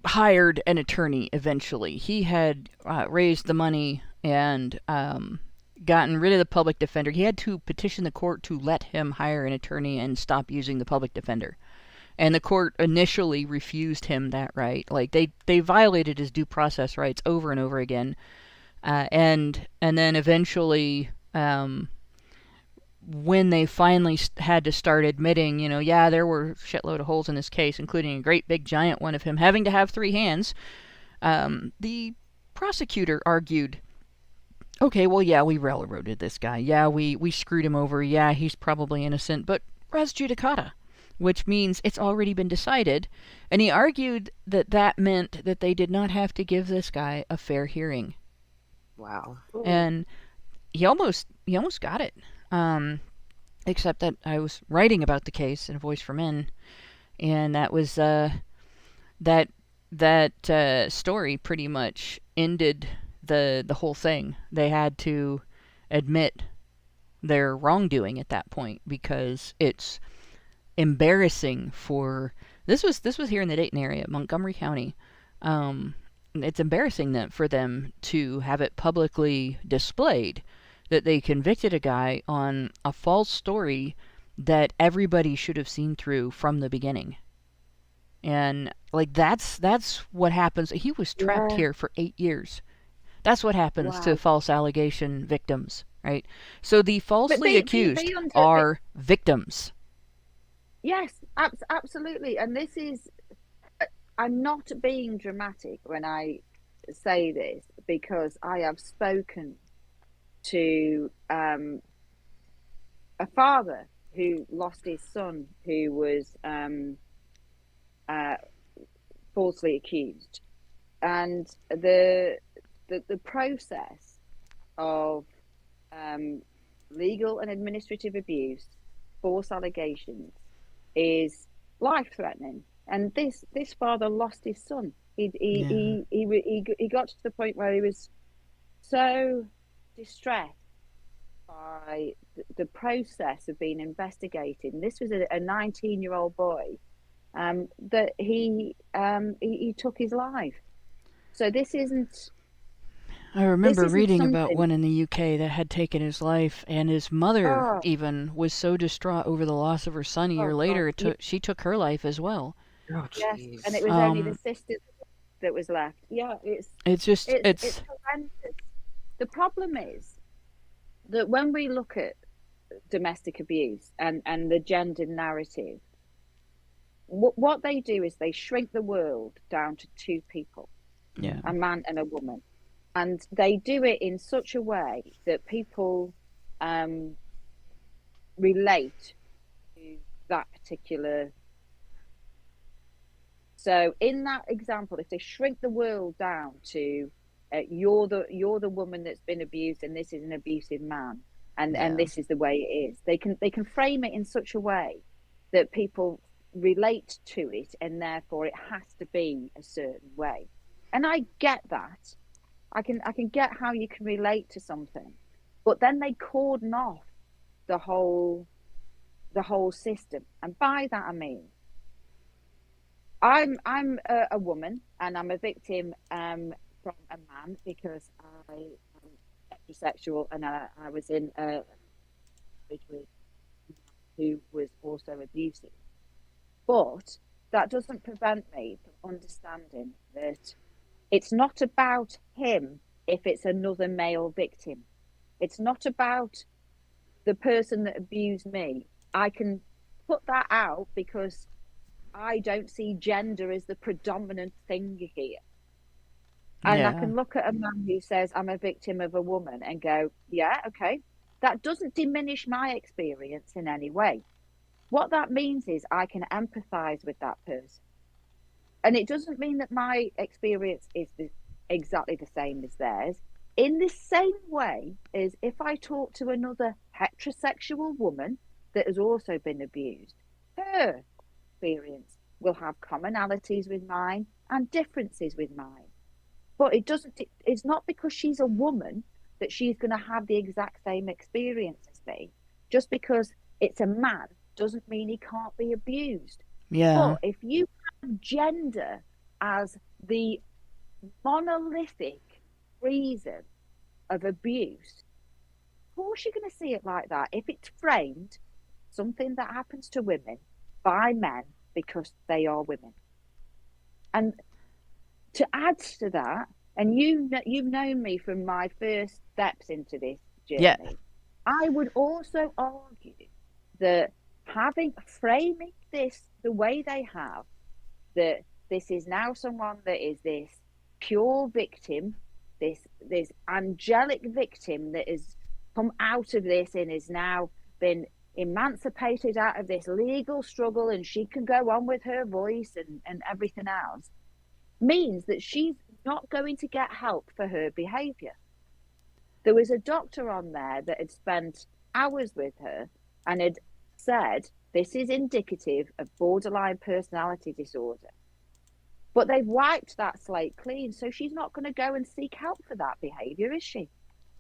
hired an attorney eventually. He had raised the money and gotten rid of the public defender. He had to petition the court to let him hire an attorney and stop using the public defender. And the court initially refused him that right. Like, they violated his due process rights over and over again. And then eventually, when they finally had to start admitting, there were a shitload of holes in this case, including a great big giant one of him having to have 3 hands, the prosecutor argued, okay, well, yeah, we railroaded this guy. Yeah, we screwed him over. Yeah, he's probably innocent, but res judicata, which means it's already been decided. And he argued that meant that they did not have to give this guy a fair hearing. Wow. And he almost got it. Except that I was writing about the case in A Voice for Men, and that was that story pretty much ended the whole thing. They had to admit their wrongdoing at that point, because it's embarrassing for this was here in the Dayton area, Montgomery County. It's embarrassing for them to have it publicly displayed that they convicted a guy on a false story that everybody should have seen through from the beginning. And like that's what happens. He was trapped here for 8 years. That's what happens to false allegation victims, right? So the falsely accused are victims. Yes, absolutely. And this is, I'm not being dramatic when I say this, because I have spoken to a father who lost his son, who was falsely accused, and the process of legal and administrative abuse, false allegations, is life-threatening. And this father lost his son. He got to the point where he was so distressed by the process of being investigated. And this was a 19-year-old boy, that he took his life. So this isn't. I remember reading about one in the UK that had taken his life, and his mother even was so distraught over the loss of her son. A year later, she took her life as well. Oh, yes, and it was only the sister that was left. Yeah, it's horrendous. The problem is that when we look at domestic abuse and the gendered narrative, what they do is they shrink the world down to two people, a man and a woman. And they do it in such a way that people relate to that particular. So in that example, if they shrink the world down to you're the woman that's been abused, and this is an abusive man, and this is the way it is, they can frame it in such a way that people relate to it, and therefore it has to be a certain way. And I get that. I can get how you can relate to something, but then they cordon off the whole system. And by that I mean, I'm a woman, and I'm a victim from a man because I am heterosexual, and I was in a marriage with a man who was also abusive. But that doesn't prevent me from understanding that it's not about him if it's another male victim. It's not about the person that abused me. I can put that out because I don't see gender as the predominant thing here. And I can look at a man who says, I'm a victim of a woman, and go, yeah, okay. That doesn't diminish my experience in any way. What that means is I can empathize with that person. And it doesn't mean that my experience is exactly the same as theirs. In the same way as if I talk to another heterosexual woman that has also been abused, her experience will have commonalities with mine and differences with mine. But it's not because she's a woman that she's going to have the exact same experience as me. Just because it's a man doesn't mean he can't be abused. Yeah. But if you have gender as the monolithic reason of abuse, of course you're going to see it like that. If it's framed something that happens to women by men because they are women. And to add to that, and you've known me from my first steps into this journey, I would also argue that framing this the way they have, that this is now someone that is this pure victim, this angelic victim that has come out of this and has now been emancipated out of this legal struggle, and she can go on with her voice and everything else, means that she's not going to get help for her behavior. There was a doctor on there that had spent hours with her and had said this is indicative of borderline personality disorder. But they've wiped that slate clean, so she's not going to go and seek help for that behavior, is she?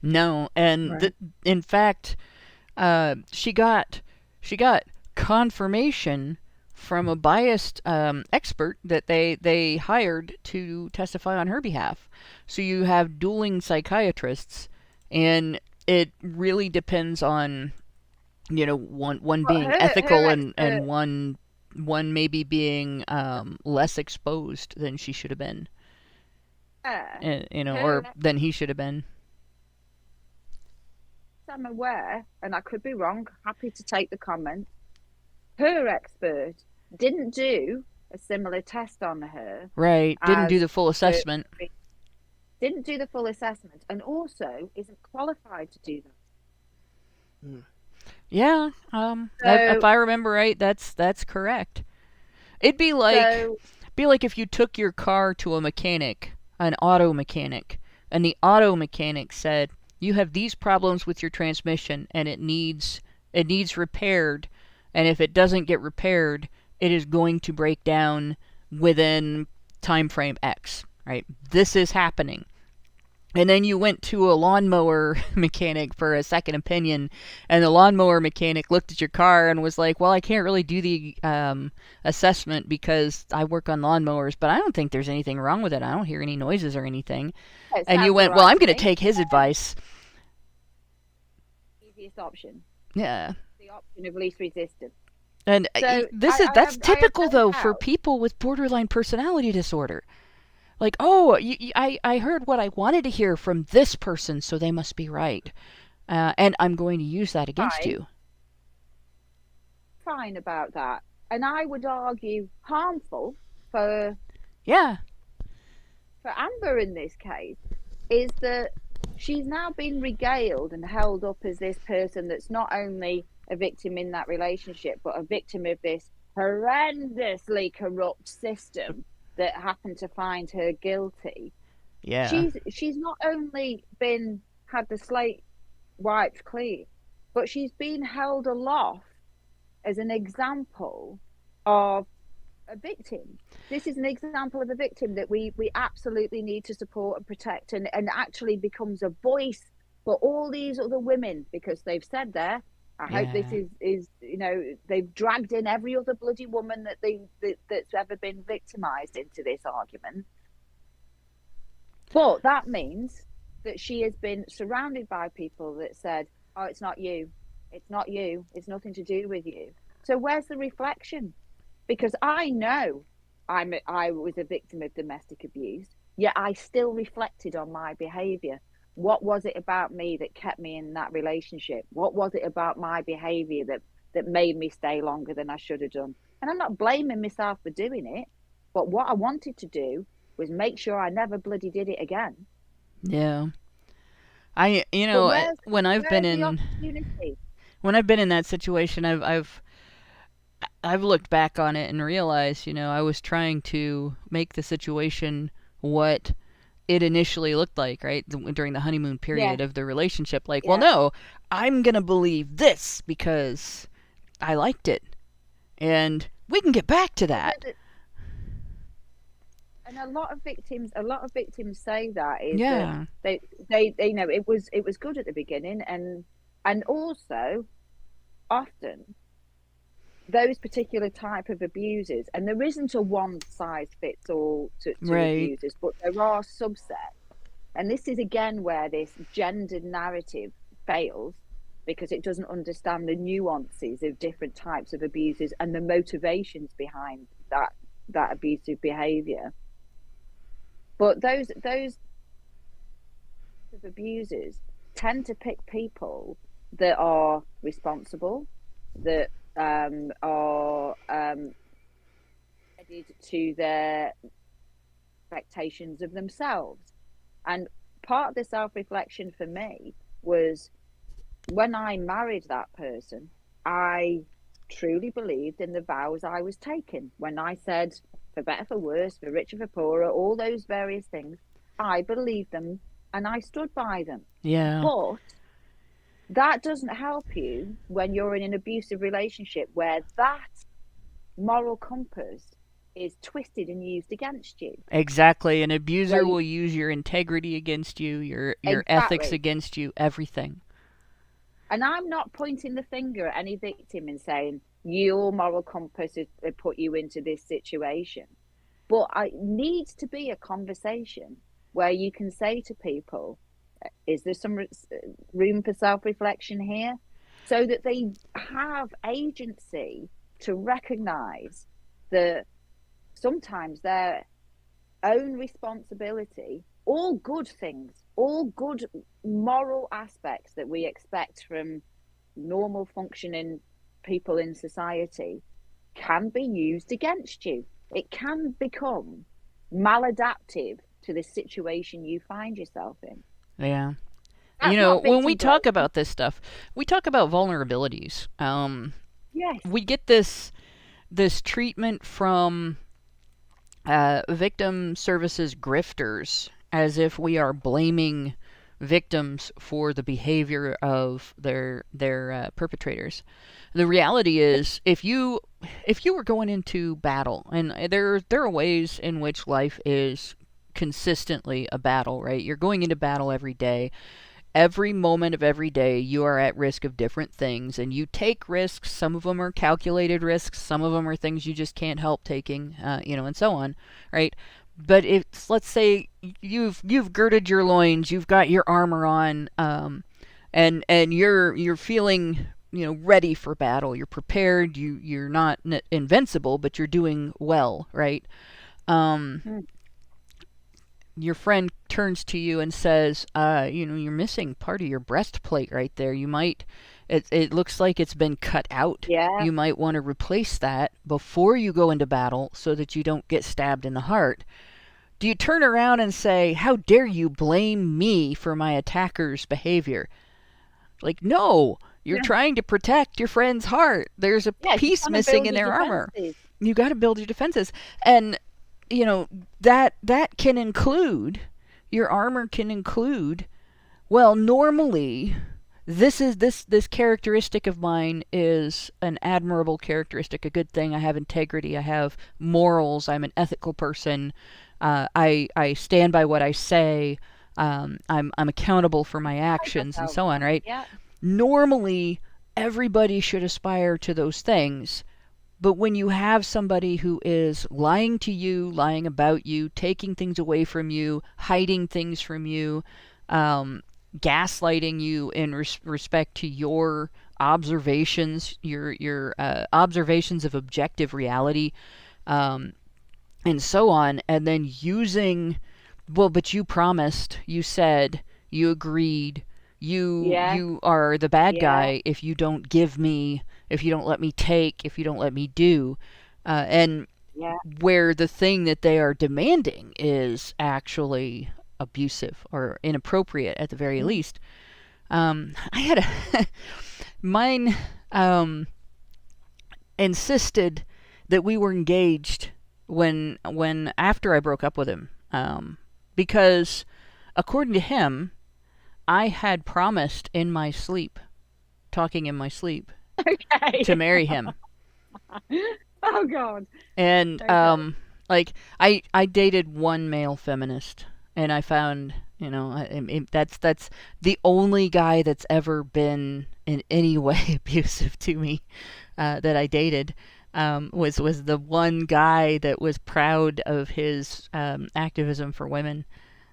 No, and in fact, she got confirmation from a biased expert that they hired to testify on her behalf. So you have dueling psychiatrists, and it really depends on, one being ethical and one maybe being less exposed than she should have been, or than he should have been. I'm aware, and I could be wrong, happy to take the comment, her expert didn't do a similar test on her. Right, didn't do the full assessment. Didn't do the full assessment, and also isn't qualified to do that. Yeah, if I remember right, that's correct. It'd be like if you took your car to a mechanic, an auto mechanic, and the auto mechanic said, you have these problems with your transmission and it needs repaired, and if it doesn't get repaired, it is going to break down within time frame X, right? This is happening. And then you went to a lawnmower mechanic for a second opinion, and the lawnmower mechanic looked at your car and was like, well, I can't really do the assessment because I work on lawnmowers, but I don't think there's anything wrong with it. I don't hear any noises or anything. And you went, well, I'm going to take his advice. Easiest option. Yeah. The option of least resistance. And so that's typical, though, for people with borderline personality disorder. Like, oh, I heard what I wanted to hear from this person, so they must be right. And I'm going to use that against you. Fine about that. And I would argue harmful for Amber in this case is that she's now been regaled and held up as this person that's not only a victim in that relationship, but a victim of this horrendously corrupt system that happened to find her guilty. Yeah. She's not only had the slate wiped clean, but she's been held aloft as an example of a victim. This is an example of a victim that we absolutely need to support and protect, and actually becomes a voice for all these other women, because they've said there, I hope this is they've dragged in every other bloody woman that's ever been victimized into this argument. But that means that she has been surrounded by people that said, oh, it's not you, it's nothing to do with you. So where's the reflection? Because I know I was a victim of domestic abuse, yet I still reflected on my behavior. What was it about me that kept me in that relationship? What was it about my behavior that made me stay longer than I should have done? And I'm not blaming myself for doing it, but what I wanted to do was make sure I never bloody did it again. Yeah. When I've been in that situation, I've looked back on it and realized, I was trying to make the situation what it initially looked like, right? During the honeymoon period of the relationship. Like, well, no, I'm going to believe this because I liked it. And we can get back to that. And a lot of victims say that is that they it was good at the beginning, and also often those particular type of abusers, and there isn't a one size fits all to abusers, but there are subsets. And this is again where this gendered narrative fails, because it doesn't understand the nuances of different types of abusers and the motivations behind that abusive behavior. But those abusers tend to pick people that are responsible, that are headed to their expectations of themselves. And part of the self-reflection for me was when I married that person, I truly believed in the vows I was taking. When I said, for better, for worse, for richer, for poorer, all those various things, I believed them and I stood by them. Yeah. But that doesn't help you when you're in an abusive relationship where that moral compass is twisted and used against you. Exactly. An abuser will use your integrity against you, your ethics against you, everything. And I'm not pointing the finger at any victim and saying, your moral compass has put you into this situation. But it needs to be a conversation where you can say to people, is there some room for self-reflection here? So that they have agency to recognize that sometimes their own responsibility, all good things, all good moral aspects that we expect from normal functioning people in society, can be used against you. It can become maladaptive to the situation you find yourself in. Yeah. That's you know, not when we victim talk blame. about this stuff, we talk about vulnerabilities. Yes. We get this treatment from victim services grifters as if we are blaming victims for the behavior of their perpetrators. The reality is, if you were going into battle, and there are ways in which life is consistently a battle, right? You're going into battle every day. Every moment of every day, you are at risk of different things, and you take risks. Some of them are calculated risks. Some of them are things you just can't help taking, and so on, right? But let's say you've girded your loins, you've got your armor on, and you're feeling ready for battle. You're prepared. You're not invincible, but you're doing well, right? Your friend turns to you and says, you're missing part of your breastplate right there. You might, it looks like it's been cut out. Yeah. You might want to replace that before you go into battle so that you don't get stabbed in the heart. Do you turn around and say, how dare you blame me for my attacker's behavior? Like, no, you're trying to protect your friend's heart. There's a piece missing in their armor. You got to build your defenses. And that can include, your armor can include, well, normally this characteristic of mine is an admirable characteristic, a good thing. I have integrity, I have morals, I'm an ethical person, I stand by what I say, I'm accountable for my actions, and so on, right? Yeah. Normally everybody should aspire to those things. But when you have somebody who is lying to you, lying about you, taking things away from you, hiding things from you, gaslighting you in respect to your observations, your observations of objective reality, and so on, and then using, well, but you promised, you said, you agreed, you are the bad guy if you don't give me, if you don't let me take, if you don't let me do, and where the thing that they are demanding is actually abusive or inappropriate at the very least. I had mine insisted that we were engaged when after I broke up with him, because according to him, I had promised in my sleep, talking in my sleep, to marry him. Oh God. And like I dated one male feminist, and I found, that's the only guy that's ever been in any way abusive to me that I dated. Was the one guy that was proud of his activism for women.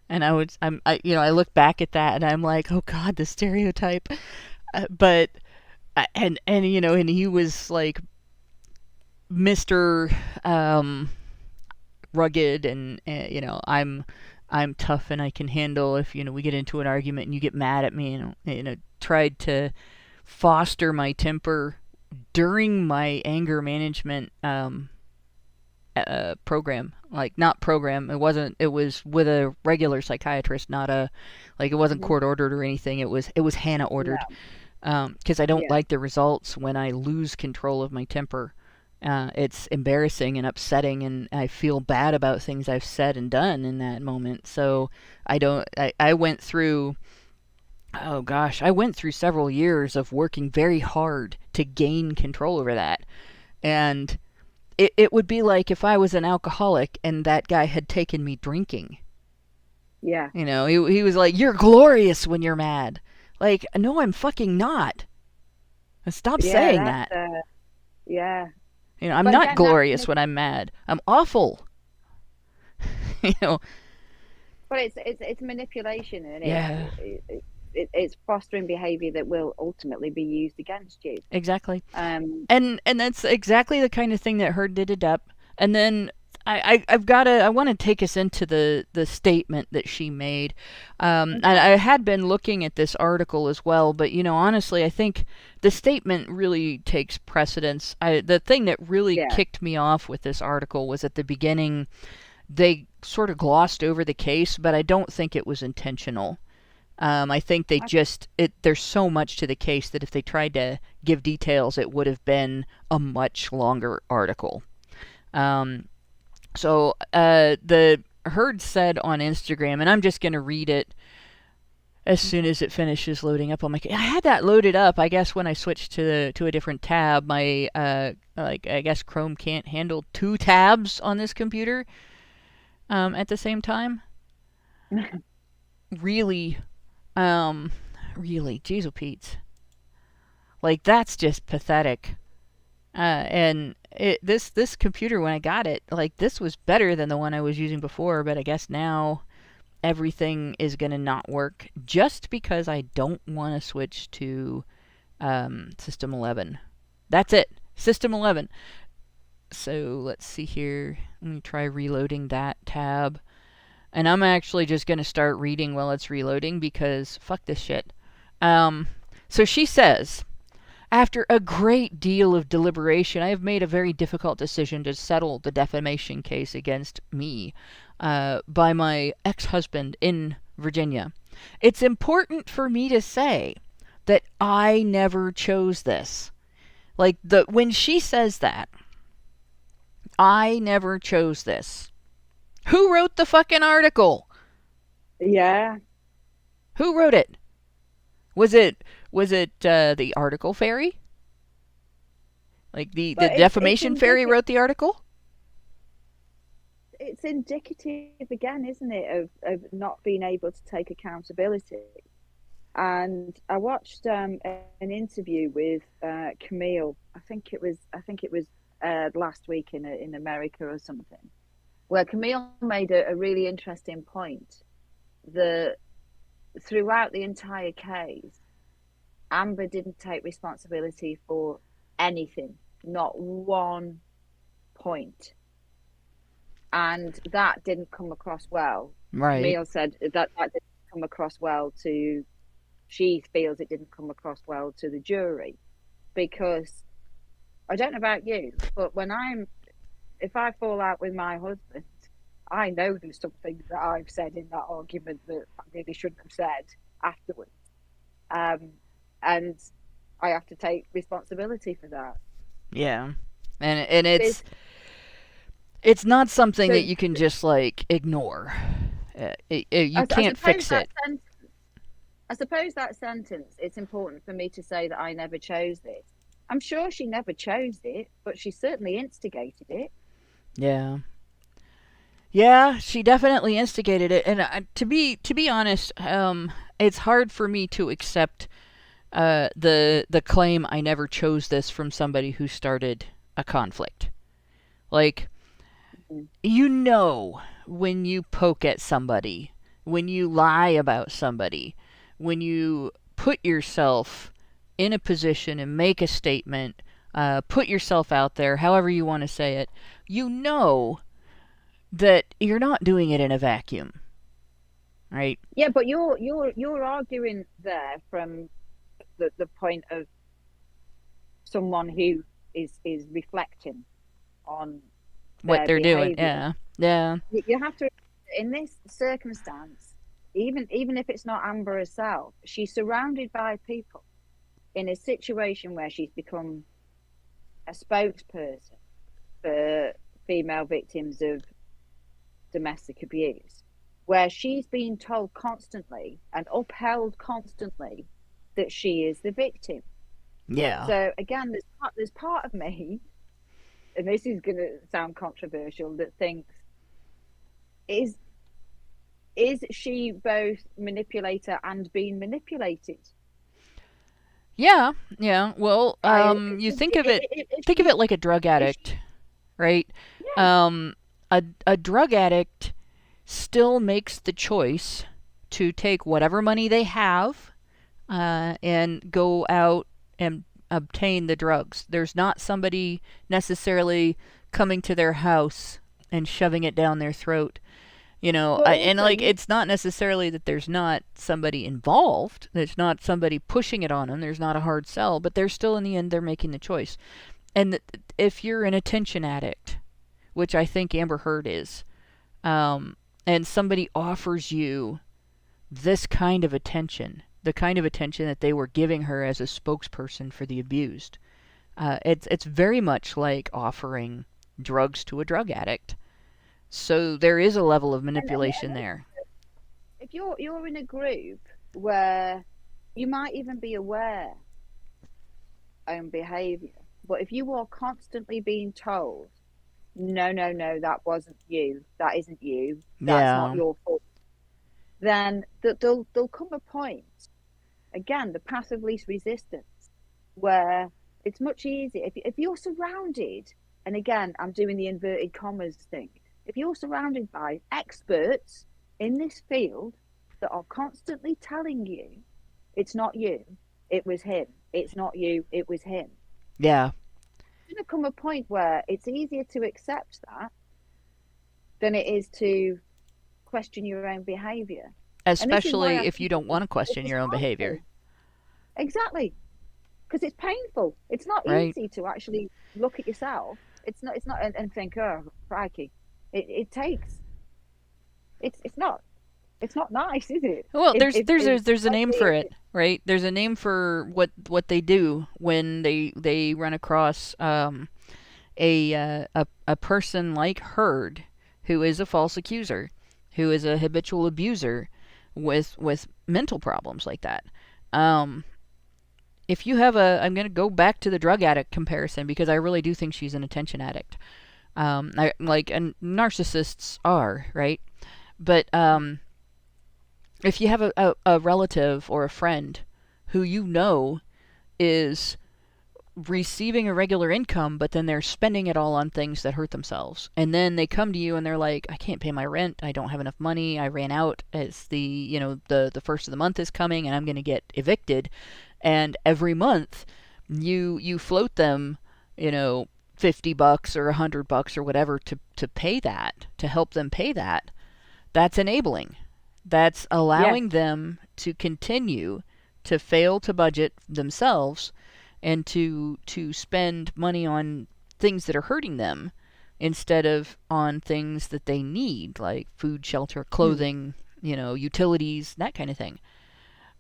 And I look back at that and I'm like, oh God, the stereotype. But and he was like Mr. Rugged, and I'm tough and I can handle if we get into an argument and you get mad at me, and tried to foster my temper during my anger management program. Like, not program, it was with a regular psychiatrist, not it wasn't court ordered or anything. It was Hannah ordered, because I don't like the results when I lose control of my temper. It's embarrassing and upsetting, and I feel bad about things I've said and done in that moment. So I went through, I went through several years of working very hard to gain control over that. And it would be like if I was an alcoholic and that guy had taken me drinking. Yeah. He was like, you're glorious when you're mad. Like, no, I'm fucking not. Stop saying that. Yeah. You know, I'm But not again, glorious when I'm mad. I'm awful. You know. But it's manipulation, and Yeah. it's fostering behavior that will ultimately be used against you. Exactly. And that's exactly the kind of thing that Heard did to Depp. And then I want to take us into the statement that she made. And I had been looking at this article as well, but honestly, I think the statement really takes precedence. The thing that really kicked me off with this article was at the beginning, they sort of glossed over the case, but I don't think it was intentional. I think they there's so much to the case that if they tried to give details, it would have been a much longer article. So the Heard said on Instagram, and I'm just going to read it as soon as it finishes loading up on my... I had that loaded up, I guess, when I switched to a different tab. My, I guess Chrome can't handle 2 tabs on this computer at the same time. Really, jeez, oh Pete. Like, that's just pathetic. And this computer, when I got it, like, this was better than the one I was using before, but I guess now everything is going to not work just because I don't want to switch to System 11. That's it. System 11. So let's see here. Let me try reloading that tab. And I'm actually just going to start reading while it's reloading because fuck this shit. So she says, after a great deal of deliberation, I have made a very difficult decision to settle the defamation case against me by my ex-husband in Virginia. It's important for me to say that I never chose this. Like, when she says that, I never chose this. Who wrote the fucking article? Yeah. Who wrote it? Was it the article fairy? Like the defamation fairy wrote the article? It's indicative again, isn't it, of not being able to take accountability. And I watched an interview with Camille. I think it was last week in America or something, where Camille made a really interesting point. Throughout the entire case, Amber didn't take responsibility for anything, not one point. And that didn't come across well. Right. Camille said that didn't come across well she feels it didn't come across well to the jury, because I don't know about you, but if I fall out with my husband, I know there's some things that I've said in that argument that I really shouldn't have said afterwards. And I have to take responsibility for that. Yeah. And it's not something that you can just, like, ignore. You can't fix it. I suppose that sentence, it's important for me to say that I never chose this. I'm sure she never chose it, but she certainly instigated it. Yeah. Yeah, she definitely instigated it. And to be honest, it's hard for me to accept the claim I never chose this from somebody who started a conflict. Like, when you poke at somebody, when you lie about somebody, when you put yourself in a position and make a statement, put yourself out there, however you want to say it, that you're not doing it in a vacuum, right? Yeah, but you're arguing there from the point of someone who is reflecting on what they're behavior. doing. Yeah. You have to, in this circumstance, even if it's not Amber herself, she's surrounded by people in a situation where she's become a spokesperson for female victims of domestic abuse, where she's being told constantly and upheld constantly that she is the victim. Yeah. So again, there's part of me, and this is going to sound controversial, that thinks, is she both manipulator and being manipulated? Yeah, yeah. Well, you think of it, think of it like a drug addict, right? Yeah. A drug addict still makes the choice to take whatever money they have, and go out and obtain the drugs. There's not somebody necessarily coming to their house and shoving it down their throat. But And also, like it's not necessarily that there's not somebody involved. There's not somebody pushing it on them. There's not a hard sell, but they're still in the end they're making the choice. And if you're an attention addict, which I think Amber Heard is, and somebody offers you this kind of attention, the kind of attention that they were giving her as a spokesperson for the abused, it's very much like offering drugs to a drug addict. So there is a level of manipulation there. if you're in a group where you might even be aware own behavior, but if you are constantly being told, no, no, no, that wasn't you, that isn't you, that's not your fault, then there'll come a point, again, the path of least resistance, where it's much easier if you're surrounded, and again, I'm doing the inverted commas thing, if you're surrounded by experts in this field that are constantly telling you it's not you, it was him, it's not you, it was him. Yeah. There's going to come a point where it's easier to accept that than it is to question your own behavior. Especially if you don't want to question your own behavior. Exactly. Because it's painful. It's not easy to actually look at yourself. It's not, and think, oh, crikey. It's not nice, is it? Well, there's a name for it, right? There's a name for what they do when they run across a person like Heard, who is a false accuser, who is a habitual abuser with mental problems like that. If you have I'm going to go back to the drug addict comparison because I really do think she's an attention addict. And narcissists are, right? But if you have a relative or a friend who is receiving a regular income, but then they're spending it all on things that hurt themselves, and then they come to you and they're like, I can't pay my rent, I don't have enough money, I ran out as the first of the month is coming and I'm going to get evicted, and every month you float them, $50 or $100 or whatever to pay that, to help them pay that. That's enabling. That's allowing them to continue to fail to budget themselves and to spend money on things that are hurting them instead of on things that they need, like food, shelter, clothing, utilities, that kind of thing.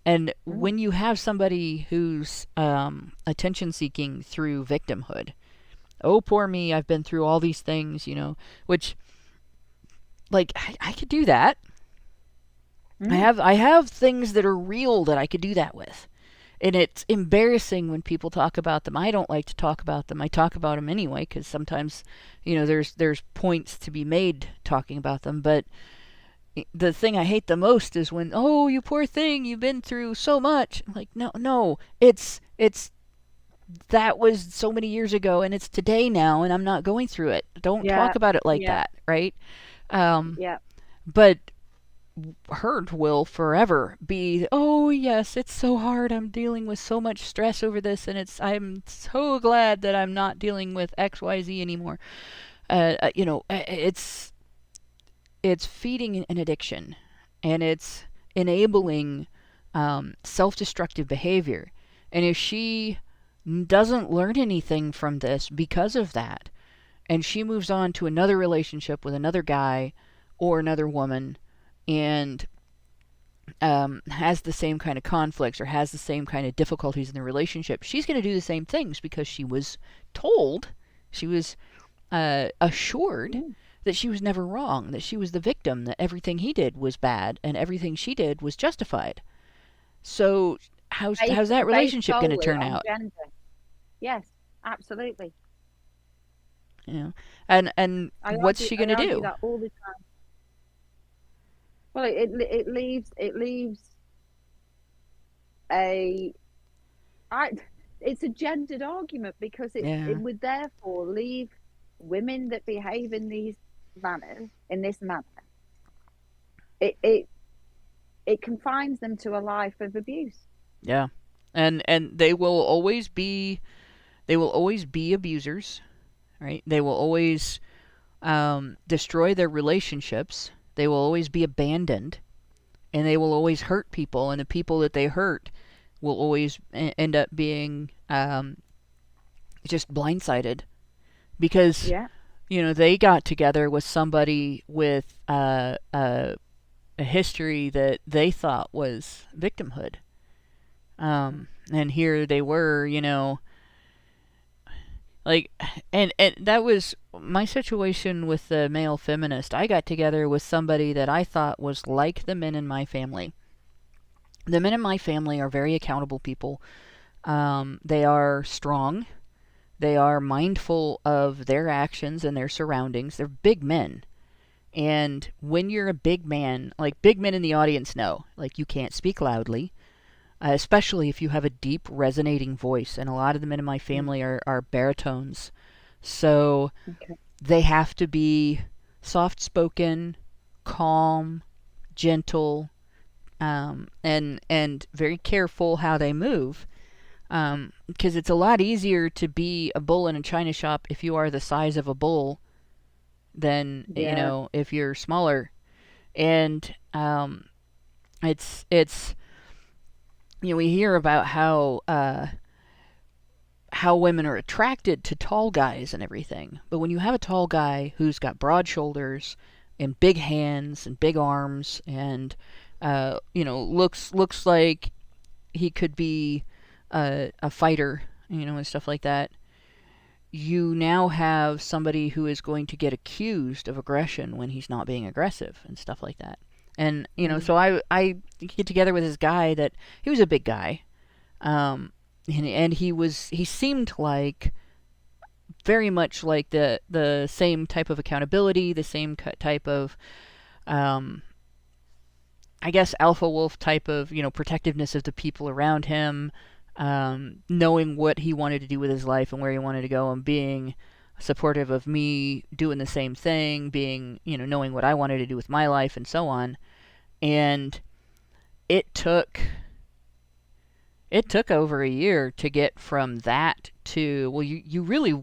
And when you have somebody who's attention seeking through victimhood, oh, poor me, I've been through all these things, which, like, I could do that. I have things that are real that I could do that with. And it's embarrassing when people talk about them. I don't like to talk about them. I talk about them anyway because sometimes, there's points to be made talking about them. But the thing I hate the most is when, oh, you poor thing, you've been through so much. I'm like, no, it's that was so many years ago and it's today now and I'm not going through it. Don't talk about it like that, right? But Heard will forever be, oh yes, it's so hard, I'm dealing with so much stress over this, and I'm so glad that I'm not dealing with XYZ anymore. It's feeding an addiction, and it's enabling self-destructive behavior. And if she doesn't learn anything from this because of that, and she moves on to another relationship with another guy or another woman, and has the same kind of conflicts or has the same kind of difficulties in the relationship, she's going to do the same things because she was told, she was assured that she was never wrong, that she was the victim, that everything he did was bad and everything she did was justified. So how's that relationship going to turn out? Gender. Yes, absolutely. And what's she going to do? That all the time. Well, it leaves a it's a gendered argument because it would therefore leave women that behave in this manner, it confines them to a life of abuse. Yeah, and they will always be abusers, right? They will always destroy their relationships. They will always be abandoned, and they will always hurt people. And the people that they hurt will always end up being just blindsided because they got together with somebody with a history that they thought was victimhood. And here they were, like, and that was my situation with the male feminist. I got together with somebody that I thought was like the men in my family. The men in my family are very accountable people. They are strong. They are mindful of their actions and their surroundings. They're big men. And when you're a big man, like big men in the audience know, like you can't speak loudly. Especially if you have a deep resonating voice. And a lot of the men in my family are baritones. So they have to be soft-spoken, calm, gentle, and very careful how they move. Because it's a lot easier to be a bull in a china shop if you are the size of a bull than, if you're smaller. And it's we hear about how women are attracted to tall guys and everything. But when you have a tall guy who's got broad shoulders and big hands and big arms and looks like he could be a fighter, and stuff like that, you now have somebody who is going to get accused of aggression when he's not being aggressive and stuff like that. And, so I get together with this guy that, he was a big guy. And he seemed like, very much like the same type of accountability, the same type of, I guess, alpha wolf type of, protectiveness of the people around him, knowing what he wanted to do with his life and where he wanted to go, and being supportive of me doing the same thing, being, knowing what I wanted to do with my life and so on. And it took over a year to get from that to, well, you really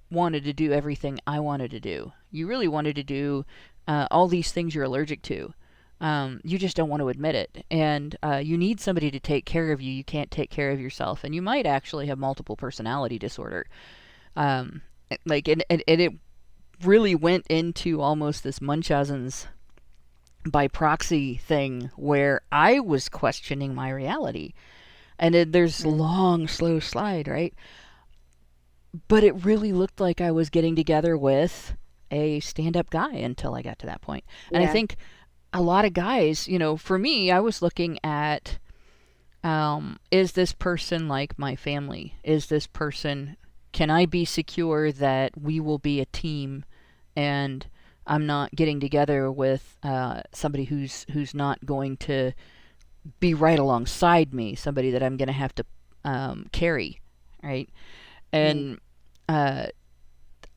wanted to do everything I wanted to do. You really wanted to do all these things you're allergic to. You just don't want to admit it. And you need somebody to take care of you. You can't take care of yourself. And you might actually have multiple personality disorder. And it really went into almost this Munchausen's by proxy thing where I was questioning my reality. And there's a long, slow slide, right? But it really looked like I was getting together with a stand-up guy until I got to that point. And I think a lot of guys, for me, I was looking at, is this person like my family? Is this person, can I be secure that we will be a team and I'm not getting together with somebody who's not going to be right alongside me, somebody that I'm going to have to carry, right? And I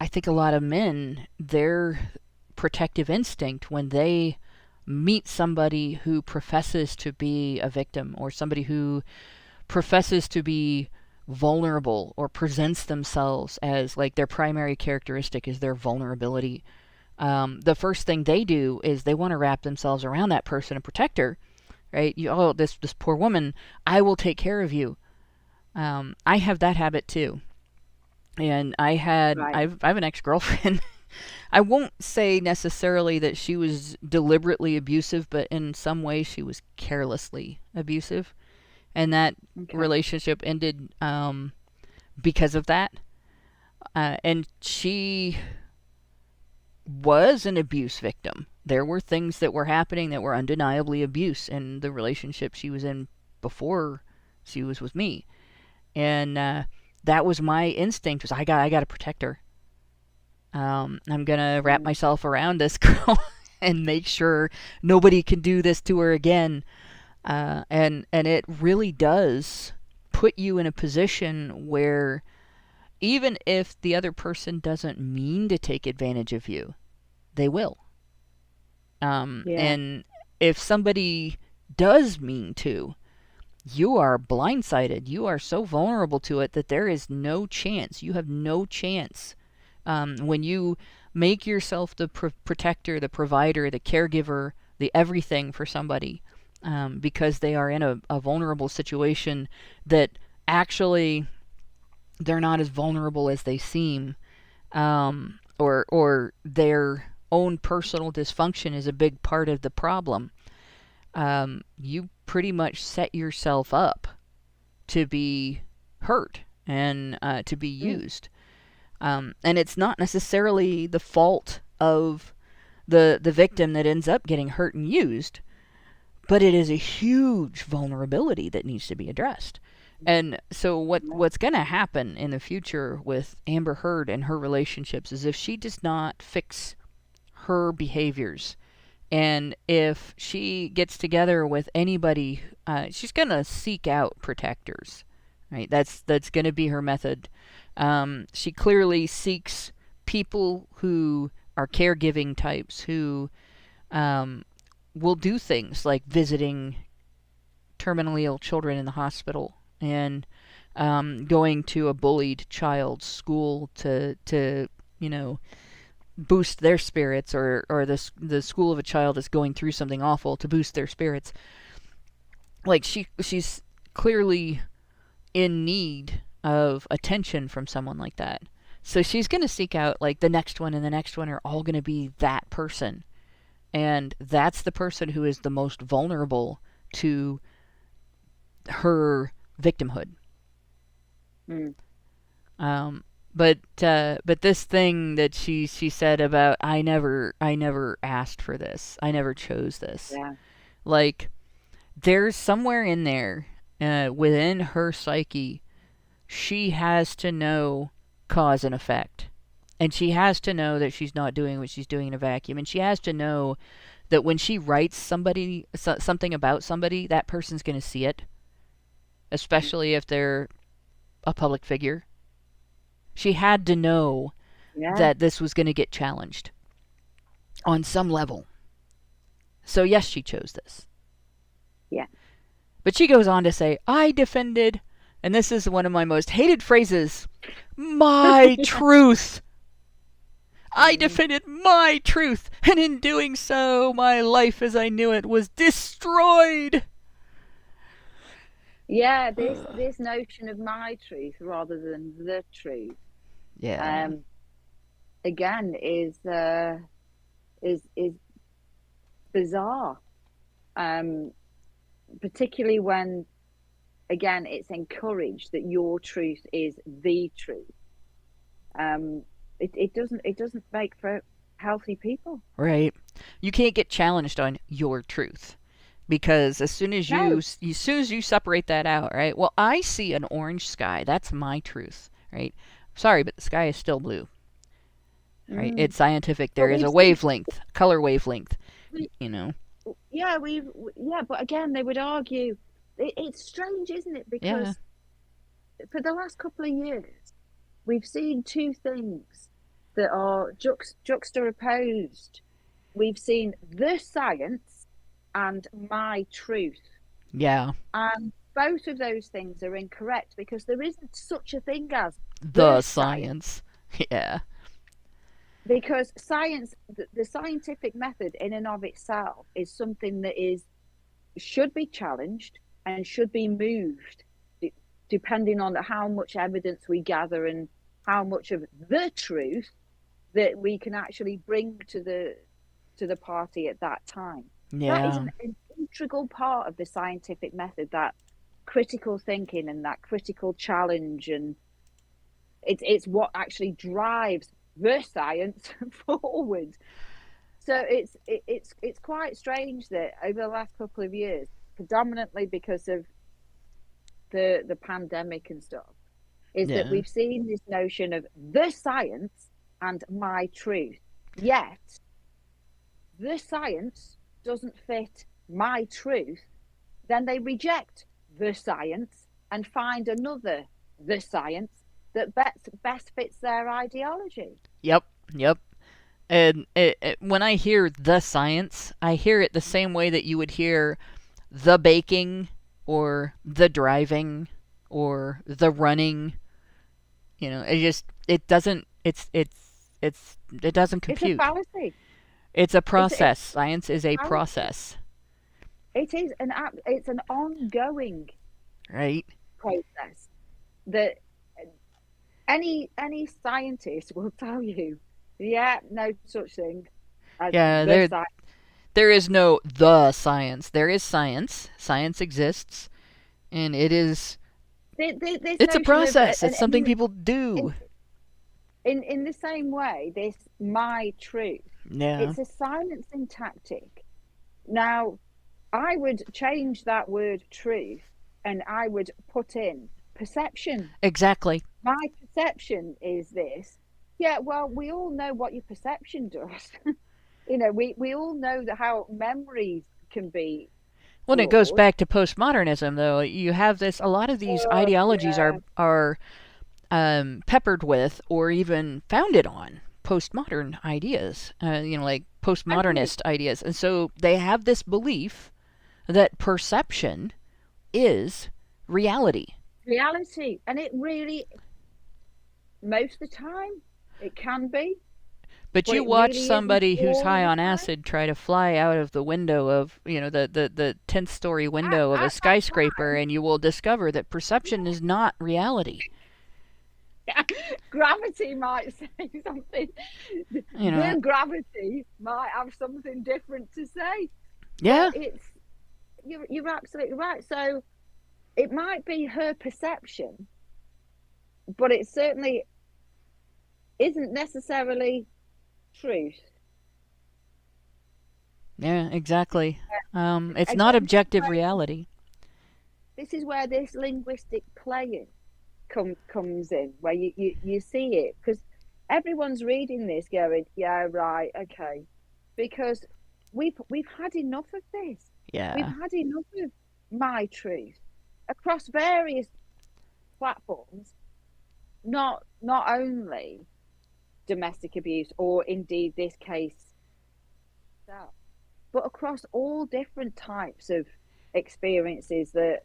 think a lot of men, their protective instinct when they meet somebody who professes to be a victim or somebody who professes to be vulnerable or presents themselves as like their primary characteristic is their vulnerability, the first thing they do is they want to wrap themselves around that person and protect her, right? This poor woman, I will take care of you. I have that habit too. And I have an ex-girlfriend. I won't say necessarily that she was deliberately abusive, but in some ways she was carelessly abusive. And that relationship ended because of that. And she was an abuse victim. There were things that were happening that were undeniably abuse in the relationship she was in before she was with me. And that was my instinct, was I got to protect her. I'm going to wrap myself around this girl and make sure nobody can do this to her again. And it really does put you in a position where even if the other person doesn't mean to take advantage of you, they will. And if somebody does mean to, you are blindsided. You are so vulnerable to it that there is no chance. You have no chance. When you make yourself the protector, the provider, the caregiver, the everything for somebody, because they are in a vulnerable situation that actually they're not as vulnerable as they seem, or their own personal dysfunction is a big part of the problem. You pretty much set yourself up to be hurt and to be used. And it's not necessarily the fault of the victim that ends up getting hurt and used, but it is a huge vulnerability that needs to be addressed. And so what's going to happen in the future with Amber Heard and her relationships is if she does not fix her behaviors, and if she gets together with anybody, she's going to seek out protectors, right? That's going to be her method. She clearly seeks people who are caregiving types, who will do things like visiting terminally ill children in the hospital and going to a bullied child's school to boost their spirits, or the school of a child is going through something awful to boost their spirits. Like she's clearly in need of attention from someone like that. So she's going to seek out, like, the next one and the next one are all going to be that person. And that's the person who is the most vulnerable to her victimhood. But this thing that she said about, I never asked for this. I never chose this. Yeah. Like, there's somewhere in there, within her psyche, she has to know cause and effect. And she has to know that she's not doing what she's doing in a vacuum. And she has to know that when she writes something about somebody, that person's going to see it. Especially if they're a public figure. She had to know that this was going to get challenged on some level. So yes, she chose this. Yeah. But she goes on to say, I defended, and this is one of my most hated phrases, my truth. I defended my truth, and in doing so, my life as I knew it was destroyed. Yeah, this notion of my truth rather than the truth. Yeah. Again, is bizarre. Particularly when, again, it's encouraged that your truth is the truth. It doesn't make for healthy people. Right. You can't get challenged on your truth. Because as soon as you separate that out, right? Well, I see an orange sky. That's my truth, right? Sorry, but the sky is still blue. Right? It's scientific. There is a wavelength, color wavelength. Yeah, but again, they would argue. It's strange, isn't it? Because for the last couple of years, we've seen two things that are juxtaposed. We've seen the science and my truth. Yeah. And both of those things are incorrect because there isn't such a thing as the science. Yeah. Because science, the scientific method in and of itself is something that should be challenged and should be moved depending on how much evidence we gather and how much of the truth that we can actually bring to the party at that time. Yeah. That is an integral part of the scientific method, that critical thinking and that critical challenge, and it's what actually drives the science forward. So it's quite strange that over the last couple of years, predominantly because of the pandemic and stuff, is that we've seen this notion of the science and my truth. Yet the science doesn't fit my truth, then they reject the science and find another, the science, that best fits their ideology. Yep. And when I hear the science, I hear it the same way that you would hear the baking or the driving or the running. You know, it doesn't compute. It's a fallacy. It's a process. Science is a process. It is it's an ongoing process that any scientist will tell you. Yeah, no such thing. There is no the science. There is science. Science exists, and it is. It's a process. It's something people do. In the same way, this my truth. Yeah. It's a silencing tactic. Now, I would change that word truth, and I would put in perception. Exactly. My perception is this. Yeah, well, we all know what your perception does. You know, we all know how memories can be. Well, it goes back to postmodernism, though. You have this. A lot of these ideologies are peppered with, or even founded on, postmodern ideas. Like postmodernist ideas, and so they have this belief that perception is reality. Reality, and it really, most of the time, it can be. But you watch somebody who's high on acid try to fly out of the window of, the 10th story window of a skyscraper, and you will discover that perception is not reality. Gravity might say something. The gravity might have something different to say. Yeah. You're absolutely right. So it might be her perception, but it certainly isn't necessarily truth. Yeah, exactly. It's not objective reality. This is where this linguistic playing comes in, where you see it, because everyone's reading this going, yeah, right, okay, because we've had enough of this. Yeah, we've had enough of my truth across various platforms, not only domestic abuse, or indeed this case, but across all different types of experiences that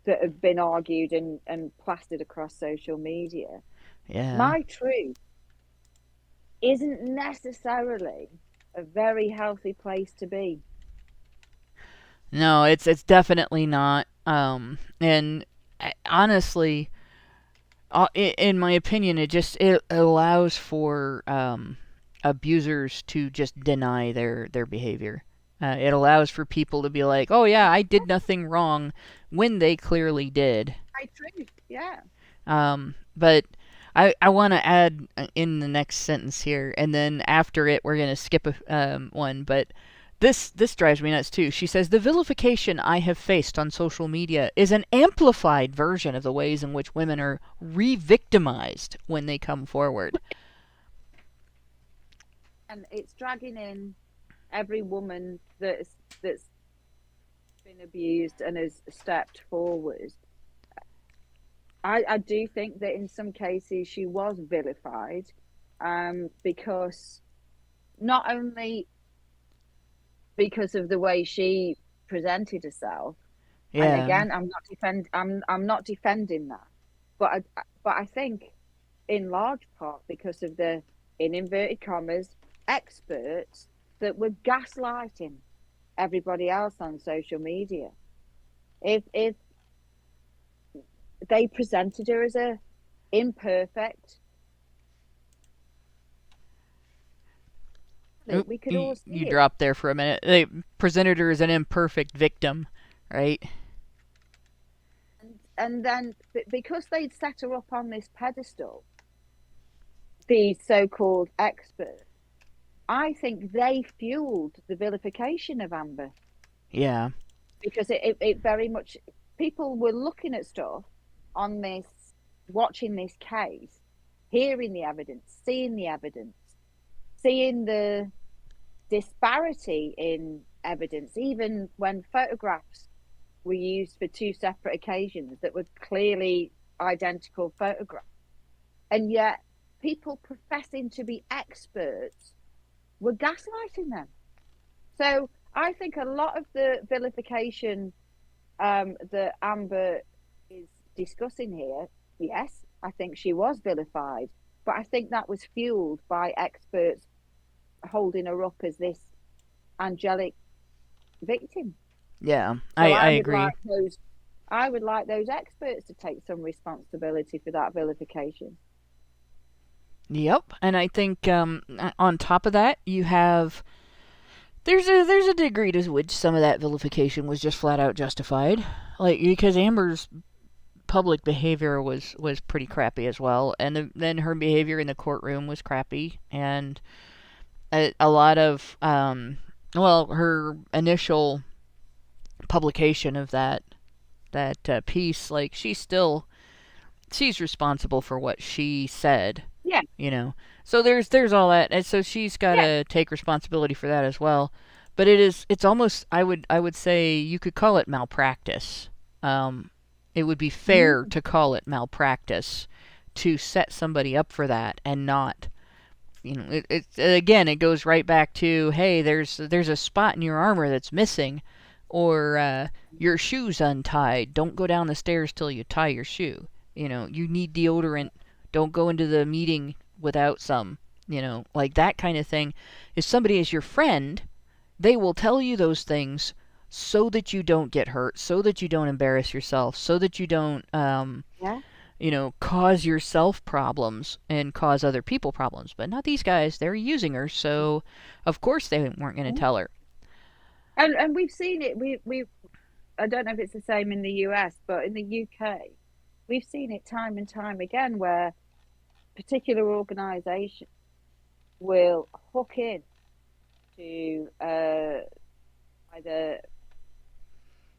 have been argued and plastered across social media. Yeah. My truth isn't necessarily a very healthy place to be. No, it's definitely not. And honestly, in my opinion, it allows for abusers to just deny their behavior. It allows for people to be like, "Oh yeah, I did nothing wrong," when they clearly did. My truth, yeah. But I want to add in the next sentence here, and then after it, we're gonna skip one. But this drives me nuts too. She says, "The vilification I have faced on social media is an amplified version of the ways in which women are re-victimized when they come forward." And it's dragging in every woman that's been abused and has stepped forward. I do think that in some cases she was vilified, because not only because of the way she presented herself, and again, I'm not defending that, but I think in large part because of the, in inverted commas, experts that were gaslighting everybody else on social media. If they presented her as a imperfect, we could all see you dropped there for a minute. They presented her as an imperfect victim, right? And then because they'd set her up on this pedestal, these so-called experts, I think they fueled the vilification of Amber. Yeah. Because it very much, people were looking at stuff on this, watching this case, hearing the evidence, seeing the disparity in evidence, even when photographs were used for two separate occasions that were clearly identical photographs. And yet people professing to be experts were gaslighting them. So I think a lot of the vilification that Amber is discussing here, yes, I think she was vilified, but I think that was fueled by experts holding her up as this angelic victim. Yeah, So I agree. I would like those experts to take some responsibility for that vilification. Yep, and I think on top of that, you have there's a degree to which some of that vilification was just flat out justified, like because Amber's public behavior was pretty crappy as well, and then her behavior in the courtroom was crappy, and a lot of her initial publication of that piece, like she's responsible for what she said. Yeah. You know. So there's all that, and so she's got to take responsibility for that as well. But it's almost I would say you could call it malpractice. It would be fair to call it malpractice to set somebody up for that and not, it again, it goes right back to, hey, there's a spot in your armor that's missing, or your shoe's untied. Don't go down the stairs till you tie your shoe. You need deodorant. Don't go into the meeting without some. Like that kind of thing. If somebody is your friend, they will tell you those things so that you don't get hurt, so that you don't embarrass yourself, so that you don't, cause yourself problems and cause other people problems. But not these guys. They're using her, so of course they weren't going to tell her. And we've seen it. We I don't know if it's the same in the US, but in the UK, we've seen it time and time again where particular organisations will hook in to either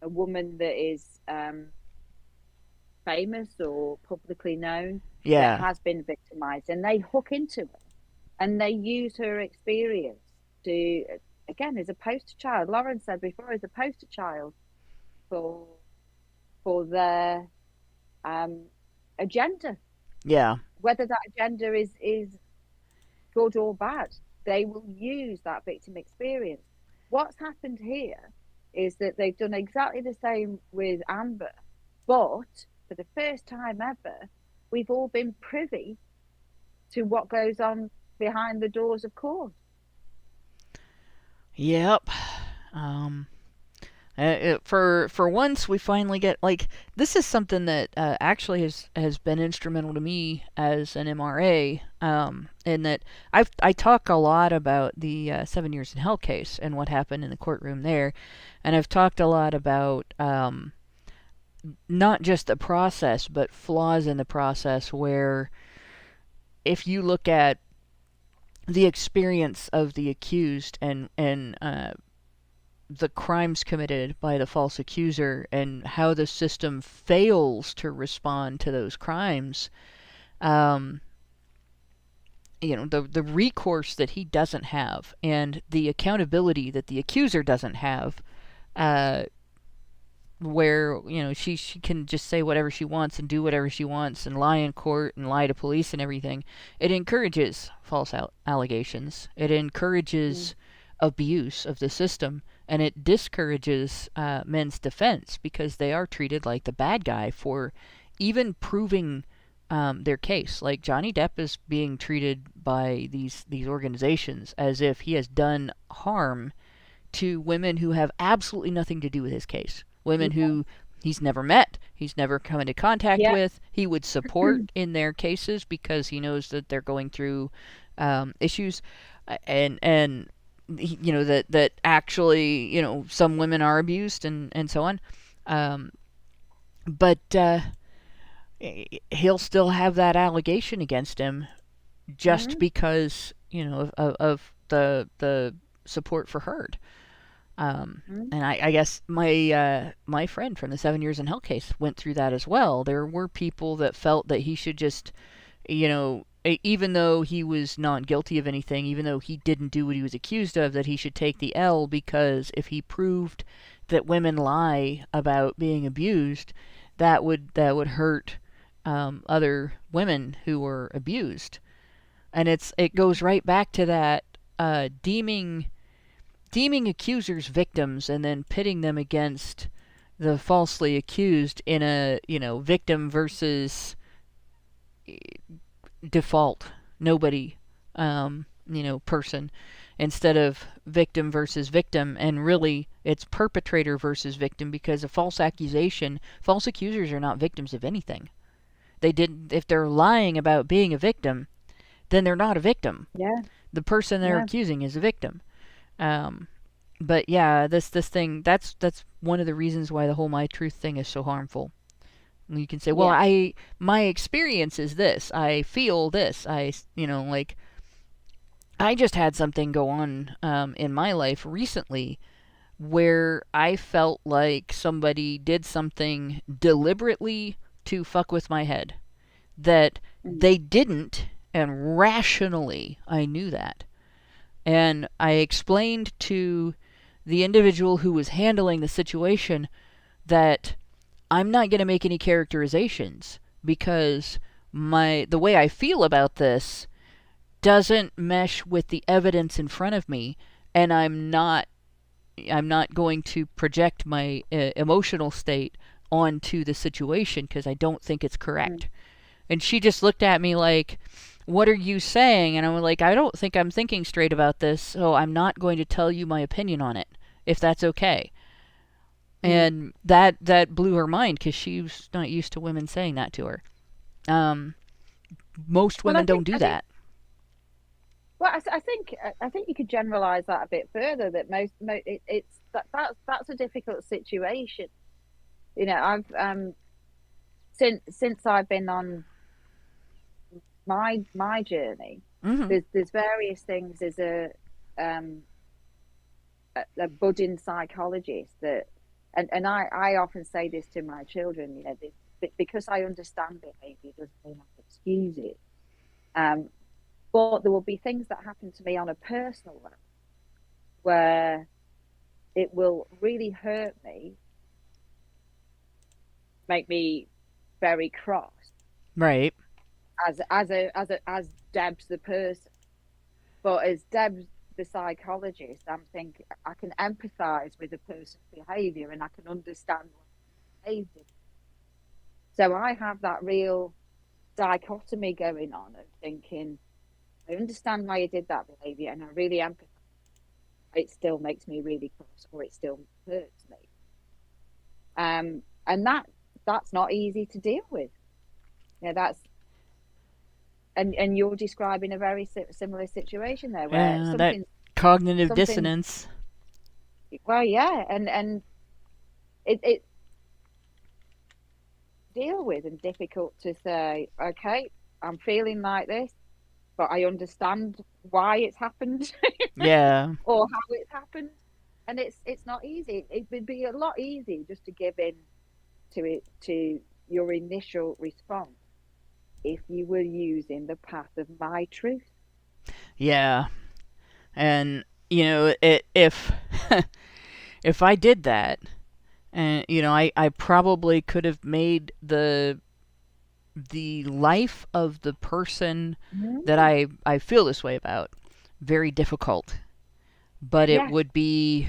a woman that is famous or publicly known that has been victimised, and they hook into her and they use her experience to, again, as a poster child. Lauren said before, as a poster child for their agenda. Yeah. Whether that agenda is good or bad, they will use that victim experience. What's happened here is that they've done exactly the same with Amber, but for the first time ever, we've all been privy to what goes on behind the doors of court. Yep. For once, we finally get, like, this is something that actually has been instrumental to me as an MRA, in that I talk a lot about the 7 Years in Hell case and what happened in the courtroom there, and I've talked a lot about not just the process, but flaws in the process, where if you look at the experience of the accused and the crimes committed by the false accuser and how the system fails to respond to those crimes, the recourse that he doesn't have and the accountability that the accuser doesn't have, where she can just say whatever she wants and do whatever she wants and lie in court and lie to police and everything. It encourages false allegations. It encourages abuse of the system, and it discourages men's defense because they are treated like the bad guy for even proving their case. Like Johnny Depp is being treated by these organizations as if he has done harm to women who have absolutely nothing to do with his case. Women who he's never met, he's never come into contact with, he would support in their cases because he knows that they're going through issues, and that actually, some women are abused and so on. But he'll still have that allegation against him just because, of the support for Heard. And I guess my friend from the 7 Years in Hell case went through that as well. There were people that felt that he should just, even though he was not guilty of anything, even though he didn't do what he was accused of, that he should take the L, because if he proved that women lie about being abused, that would hurt other women who were abused. And it goes right back to that deeming accusers victims and then pitting them against the falsely accused in a, victim versus default nobody person, instead of victim versus victim. And really it's perpetrator versus victim, because a false accusers are not victims of anything. If they're lying about being a victim, then they're not a victim. Yeah. The person they're accusing is a victim. But yeah, this thing, that's one of the reasons why the whole My Truth thing is so harmful. You can say, well, my experience is this, I feel this, I just had something go on in my life recently where I felt like somebody did something deliberately to fuck with my head that they didn't, and rationally I knew that. And I explained to the individual who was handling the situation that I'm not going to make any characterizations, because the way I feel about this doesn't mesh with the evidence in front of me, and I'm not going to project my emotional state onto the situation, because I don't think it's correct. And she just looked at me like, what are you saying? And I was like, I don't think I'm thinking straight about this, so I'm not going to tell you my opinion on it, if that's okay. And that blew her mind, because she was not used to women saying that to her. Most women don't do that. Well, I think you could generalize that a bit further. That that's a difficult situation. I've since I've been on my journey. There's various things. There's a budding psychologist that. And I often say this to my children, because I understand behavior doesn't mean I excuse it. But there will be things that happen to me on a personal level where it will really hurt me, make me very cross. Right. As Deb's the person, but as Deb's the psychologist, I'm thinking I can empathize with a person's behavior and I can understand what they did. So I have that real dichotomy going on of thinking, I understand why you did that behavior and I really empathize. It still makes me really cross, or it still hurts me. And that's not easy to deal with. And you're describing a very similar situation there, where that cognitive dissonance. Well, yeah, and it deal with and difficult to say, okay, I'm feeling like this, but I understand why it's happened. Yeah. Or how it's happened, and it's not easy. It would be a lot easier just to give in to your initial response if you were using the path of My Truth. Yeah. And if if I did that, and I probably could have made the life of the person that I feel this way about very difficult. But it would be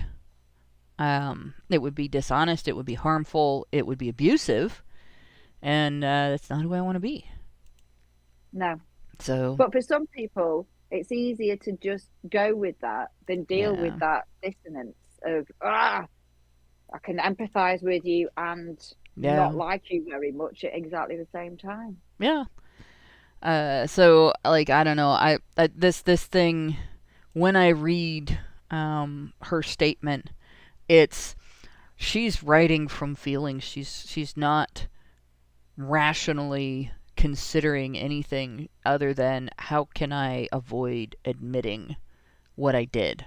dishonest, it would be harmful, it would be abusive, and that's not who I want to be. No. So, but for some people, it's easier to just go with that than deal with that dissonance of, I can empathize with you and not like you very much at exactly the same time. Yeah. So, I don't know. This thing, when I read her statement, she's writing from feelings. She's not rationally considering anything other than, how can I avoid admitting what I did?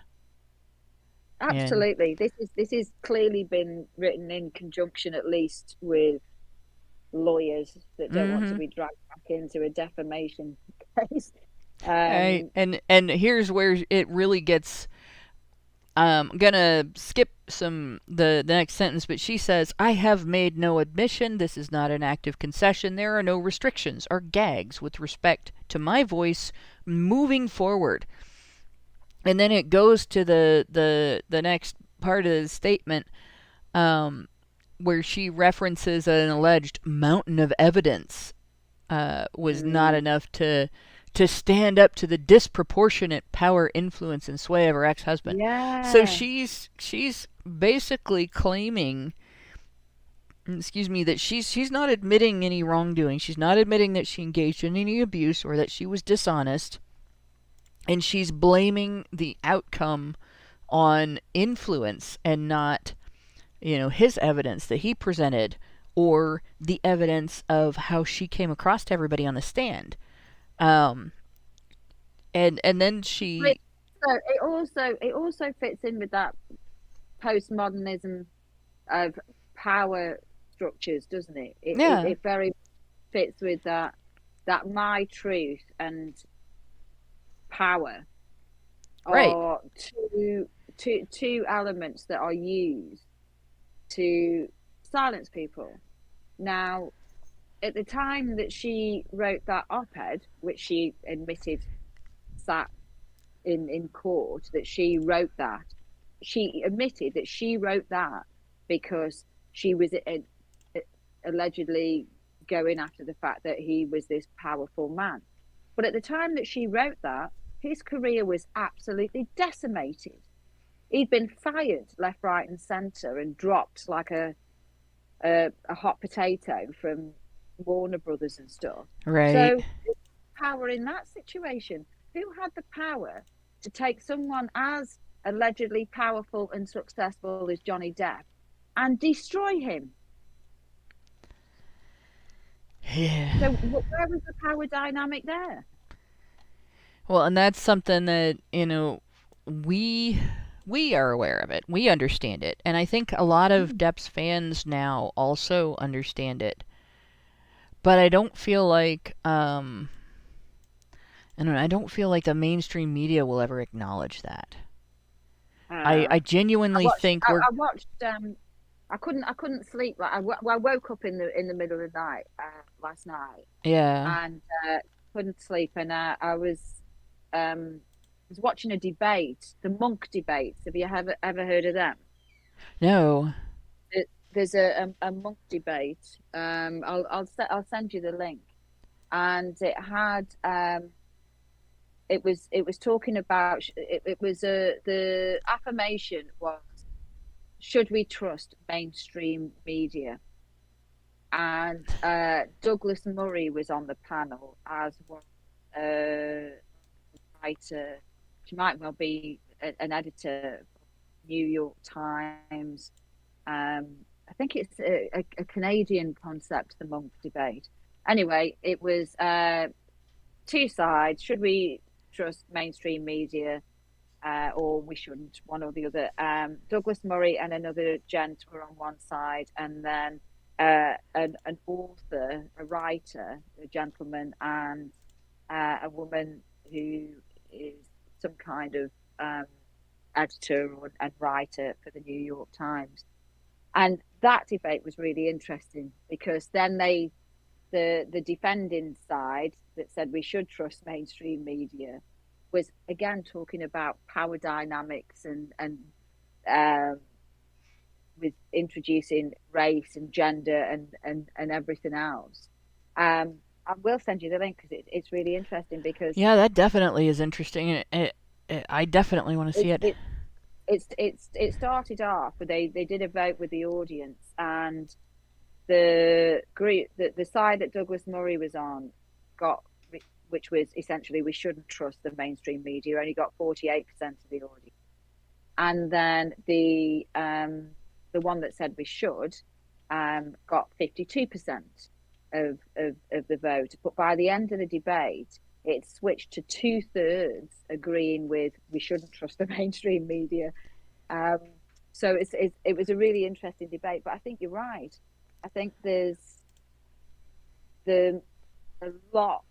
Absolutely. And this is clearly been written in conjunction, at least, with lawyers that don't want to be dragged back into a defamation case. Right. And here's where it really gets. I'm gonna skip the next sentence, but she says, "I have made no admission. This is not an active concession. There are no restrictions or gags with respect to my voice moving forward." And then it goes to the next part of the statement, where she references an alleged mountain of evidence was not enough to stand up to the disproportionate power, influence, and sway of her ex-husband. Yeah. So she's basically claiming, that she's not admitting any wrongdoing. She's not admitting that she engaged in any abuse or that she was dishonest. And she's blaming the outcome on influence and not, his evidence that he presented or the evidence of how she came across to everybody on the stand. And then she. So it also fits in with that postmodernism of power structures, doesn't it? It very fits with that my truth and power are two elements that are used to silence people. Now, at the time that she wrote that op-ed, which she admitted sat in court, that she wrote that, she admitted that she wrote that because she was allegedly going after the fact that he was this powerful man. But at the time that she wrote that, his career was absolutely decimated. He'd been fired left, right, and centre and dropped like a hot potato from Warner Brothers and stuff. Right. So, power in that situation. Who had the power to take someone as allegedly powerful and successful as Johnny Depp and destroy him? Yeah. So where was the power dynamic there? Well, and that's something that, we are aware of it. We understand it. And I think a lot of Depp's fans now also understand it. But I don't feel like I don't feel like the mainstream media will ever acknowledge that. I genuinely think we're. I watched. I couldn't sleep. Like I woke up in the middle of the night last night. Yeah. And couldn't sleep, and I was watching a debate, the monk debates. Have you ever heard of them? No. There's a monk debate. I'll send you the link, and it had it was talking about it was the affirmation was, should we trust mainstream media? And Douglas Murray was on the panel as one writer. She might well be an editor of New York Times. I think it's a Canadian concept, the monk debate. Anyway, it was two sides. Should we trust mainstream media or we shouldn't, one or the other? Douglas Murray and another gent were on one side, and then an author, a writer, a gentleman, and a woman who is some kind of editor and writer for the New York Times. And that debate was really interesting because then the defending side that said we should trust mainstream media was again talking about power dynamics and with introducing race and gender and everything else. I will send you the link because it's really interesting because that definitely is interesting. I definitely want to see it. It started off, but they did a vote with the audience, and the side that Douglas Murray was on got, which was essentially we shouldn't trust the mainstream media, only got 48% of the audience, and then the one that said we should got 52% of the vote. But by the end of the debate, it switched to 2/3 agreeing with we shouldn't trust the mainstream media. So it was a really interesting debate. But I think you're right. I think there's a lot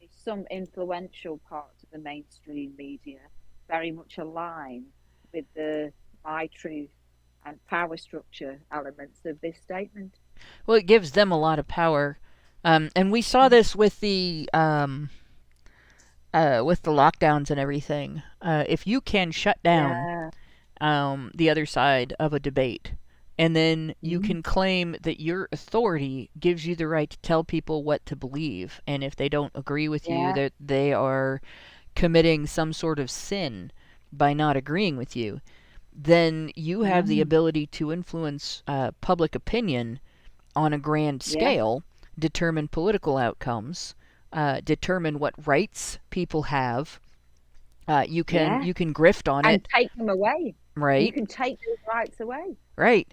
is some influential parts of the mainstream media very much align with the my truth and power structure elements of this statement. Well, it gives them a lot of power, and we saw this with the lockdowns and everything. If you can shut down the other side of a debate, and then you can claim that your authority gives you the right to tell people what to believe, and if they don't agree with you, that they are committing some sort of sin by not agreeing with you, then you have the ability to influence public opinion on a grand scale, determine political outcomes, determine what rights people have. You can grift on it and take them away. Right. You can take those rights away. Right.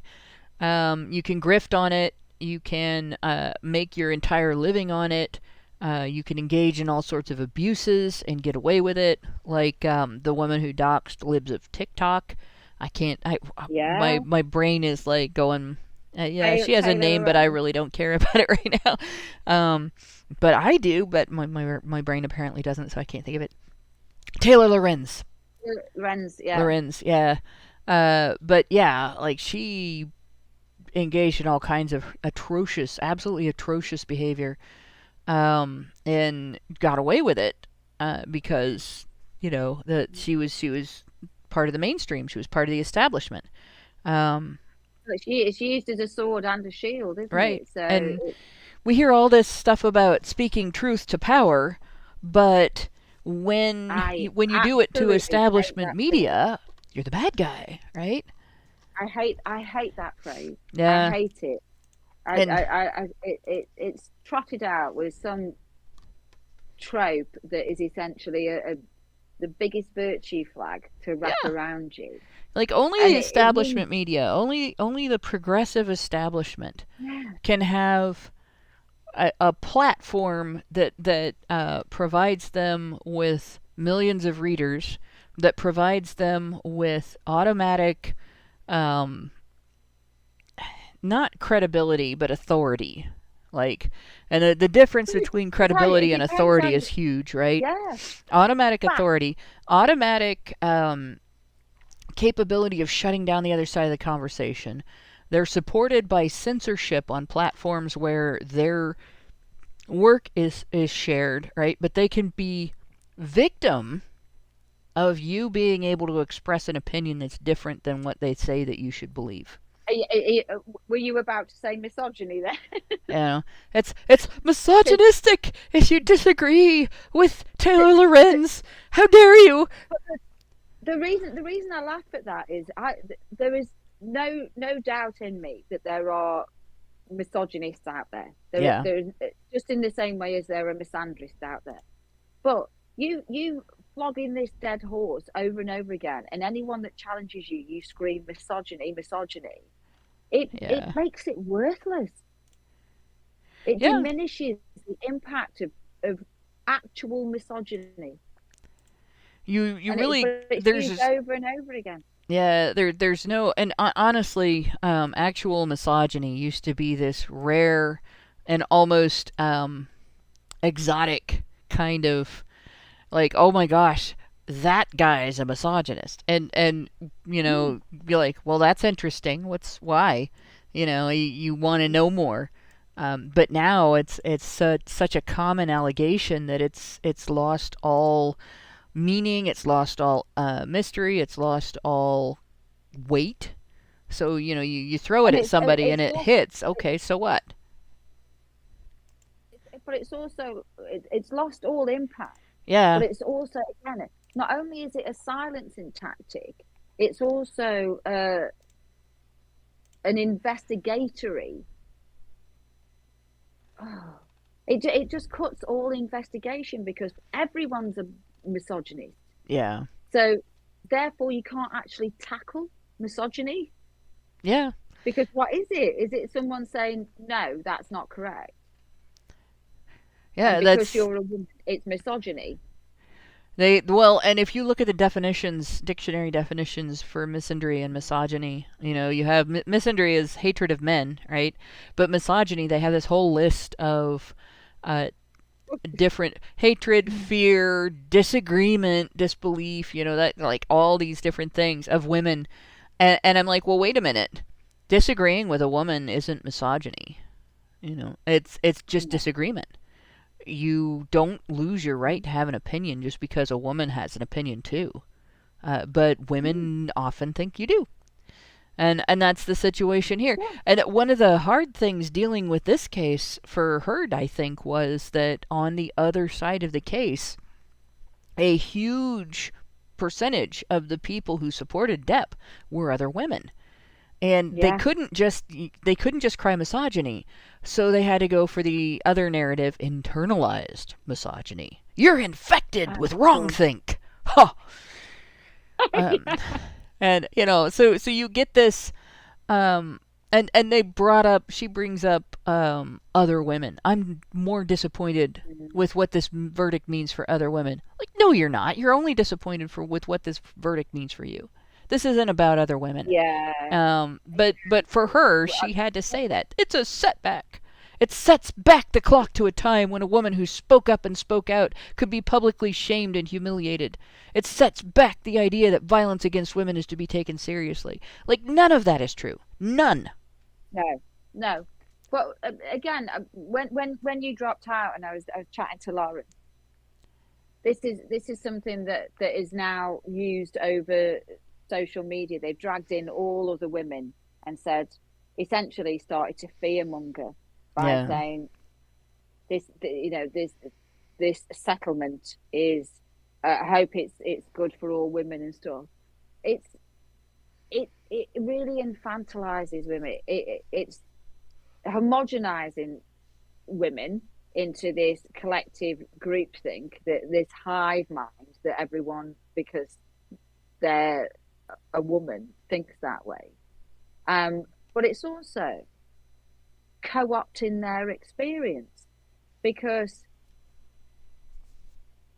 You can grift on it. You can make your entire living on it. You can engage in all sorts of abuses and get away with it, like the woman who doxed libs of TikTok. My brain is like going, she has a name, but I really don't care about it right now. But I do, but my brain apparently doesn't, so I can't think of it. Taylor Lorenz. Lorenz, yeah. But yeah, like she engaged in all kinds of absolutely atrocious behavior, and got away with it, because, that she was part of the mainstream. She was part of the establishment. It's used as a sword and a shield, isn't it? So and we hear all this stuff about speaking truth to power, but when you do it to establishment media, you're the bad guy, right? I hate that phrase. Yeah. I hate it. It's trotted out with some trope that is essentially the biggest virtue flag to wrap around you. Like only the establishment media, only the progressive establishment can have a platform that provides them with millions of readers, that provides them with automatic, not credibility, but authority. Like, and the difference between credibility and authority is huge, right? Yeah. Automatic authority, automatic capability of shutting down the other side of the conversation. They're supported by censorship on platforms where their work is shared, right? But they can be victim of you being able to express an opinion that's different than what they say that you should believe. Were you about to say misogyny there? It's misogynistic if you disagree with Taylor Lorenz. How dare you? The reason I laugh at that is there is no doubt in me that there are misogynists out there. There just in the same way as there are misandrists out there. But you flogging this dead horse over and over again, and anyone that challenges you, you scream misogyny. It makes it worthless. It diminishes the impact of actual misogyny. There's used over and over again. Yeah, there's no, and honestly, actual misogyny used to be this rare and almost exotic kind of, like, oh my gosh, that guy is a misogynist, and you're like, well, that's interesting. Why? You want to know more. But now it's such a common allegation that it's lost all meaning, it's lost all mystery, it's lost all weight. So you throw it at somebody and it hits. Okay, so what? But it's also it's lost all impact. Yeah. But it's also, again, not only is it a silencing tactic, it's also an investigatory. It just cuts all investigation because everyone's a misogynist. Yeah. So therefore you can't actually tackle misogyny. Yeah. Because what is it? Is it someone saying, no, that's not correct? Yeah, and because you're a woman, it's misogyny. And if you look at the dictionary definitions for misandry and misogyny, you have misandry is hatred of men, right? But misogyny, they have this whole list of different hatred, fear, disagreement, disbelief, you know, that like all these different things of women. And I'm like, well, wait a minute. Disagreeing with a woman isn't misogyny. You know, it's just disagreement. You don't lose your right to have an opinion just because a woman has an opinion too. But women often think you do. And that's the situation here. Yeah. And one of the hard things dealing with this case for Heard, I think, was that on the other side of the case, a huge percentage of the people who supported Depp were other women. And they couldn't just cry misogyny, so they had to go for the other narrative, internalized misogyny. You're infected with wrongthink. Huh. And you know, so you get this, and she brings up other women. I'm more disappointed with what this verdict means for other women. Like, no, you're not. You're only disappointed with what this verdict means for you. This isn't about other women. Yeah. But for her, she had to say that. It's a setback. It sets back the clock to a time when a woman who spoke up and spoke out could be publicly shamed and humiliated. It sets back the idea that violence against women is to be taken seriously. Like, none of that is true. None. No. But again, when you dropped out and I was chatting to Lauren, this is something that is now used over social media. They've dragged in all of the women and essentially started to fearmonger by saying this settlement is, I hope it's good for all women and stuff. It really infantilizes women. It's homogenizing women into this collective groupthink, this hive mind that everyone, because they're a woman, thinks that way. But it's also co-opting their experience, because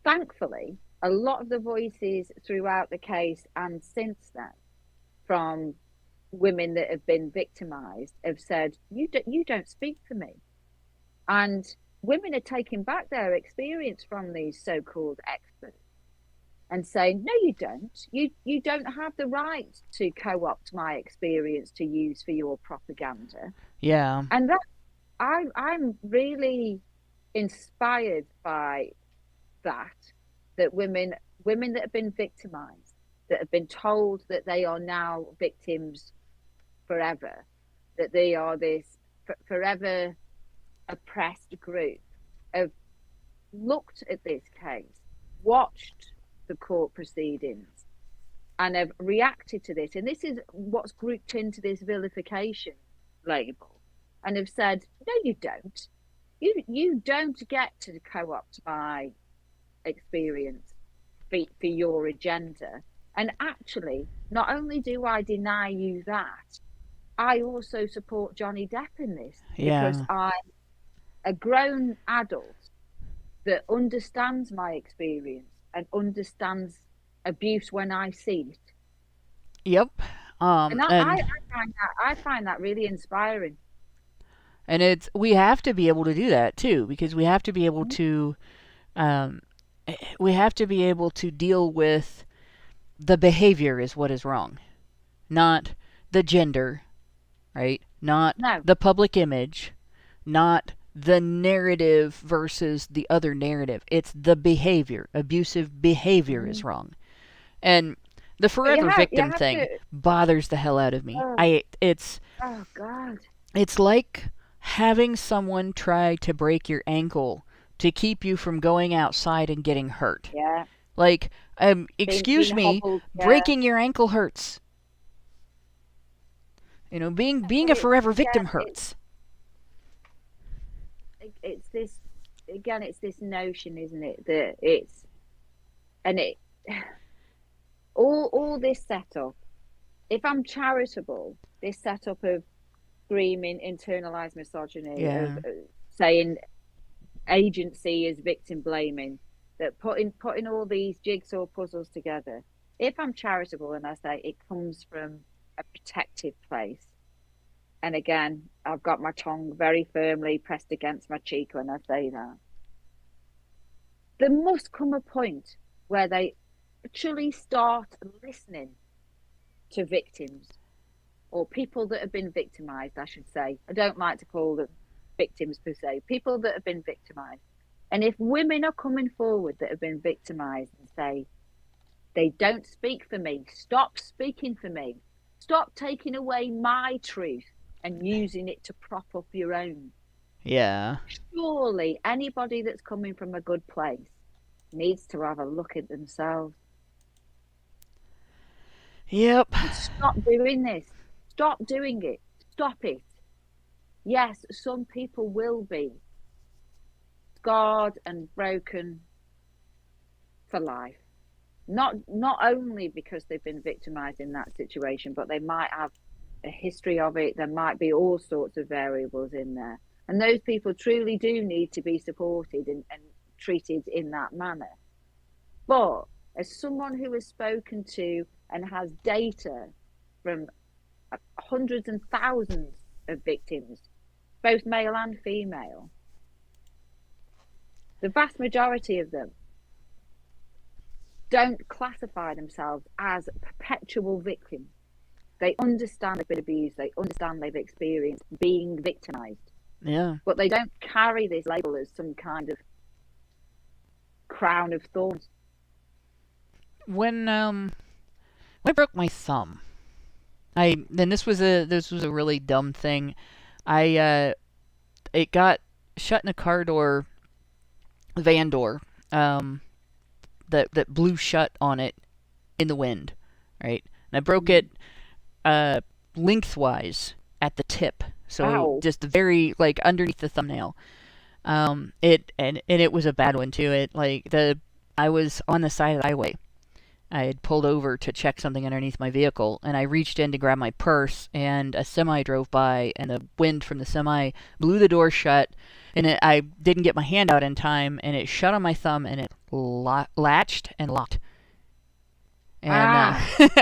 thankfully a lot of the voices throughout the case and since then from women that have been victimized have said, you don't speak for me. And women are taking back their experience from these so-called experts and saying, no, you don't. You don't have the right to co-opt my experience to use for your propaganda. Yeah. And that I'm really inspired by that women that have been victimized, that have been told that they are now victims forever, that they are this forever oppressed group, have looked at this case, watched the court proceedings, and have reacted to this. And this is what's grouped into this vilification label, and have said, no, you don't. You don't get to co-opt my experience for your agenda. And actually, not only do I deny you that, I also support Johnny Depp in this, because I'm a grown adult that understands my experience and understands abuse when I see it. Yep. And I find that really inspiring. And we have to be able to do that too, because we have to be able to deal with the behavior is what is wrong, not the gender, right? Not the public image, not the narrative versus the other narrative. It's the behavior. Abusive behavior is wrong. And the forever victim thing bothers the hell out of me. Oh God. It's like having someone try to break your ankle to keep you from going outside and getting hurt. Yeah. Like, excuse me, breaking your ankle hurts. You know, being a forever victim hurts. It's this notion, isn't it, that all this setup, if I'm charitable, this setup of screaming internalized misogyny, of saying agency is victim blaming, that putting all these jigsaw puzzles together, if I'm charitable and I say it comes from a protective place, and again, I've got my tongue very firmly pressed against my cheek when I say that, there must come a point where they actually start listening to victims, or people that have been victimized, I should say. I don't like to call them victims per se, people that have been victimized. And if women are coming forward that have been victimized and say, they don't speak for me, stop speaking for me, stop taking away my truth and using it to prop up your own. Yeah. Surely anybody that's coming from a good place needs to have a look at themselves. Yep. And stop doing this. Stop doing it. Stop it. Yes, some people will be scarred and broken for life. Not only because they've been victimized in that situation, but they might have a history of it. There might be all sorts of variables in there. And those people truly do need to be supported and treated in that manner. But as someone who has spoken to and has data from hundreds and thousands of victims, both male and female, the vast majority of them don't classify themselves as perpetual victims. They understand they've been abused. They understand they've experienced being victimized. Yeah. But they don't carry this label as some kind of crown of thorns. When I broke my thumb, this was a really dumb thing. It got shut in a car door, van door, that blew shut on it in the wind, right? And I broke it lengthwise at the tip, so Ow. just the very underneath the thumbnail. It was a bad one too. I was on the side of the highway. I had pulled over to check something underneath my vehicle, and I reached in to grab my purse, and a semi drove by, and the wind from the semi blew the door shut, and I didn't get my hand out in time, and it shut on my thumb, and it latched and locked. And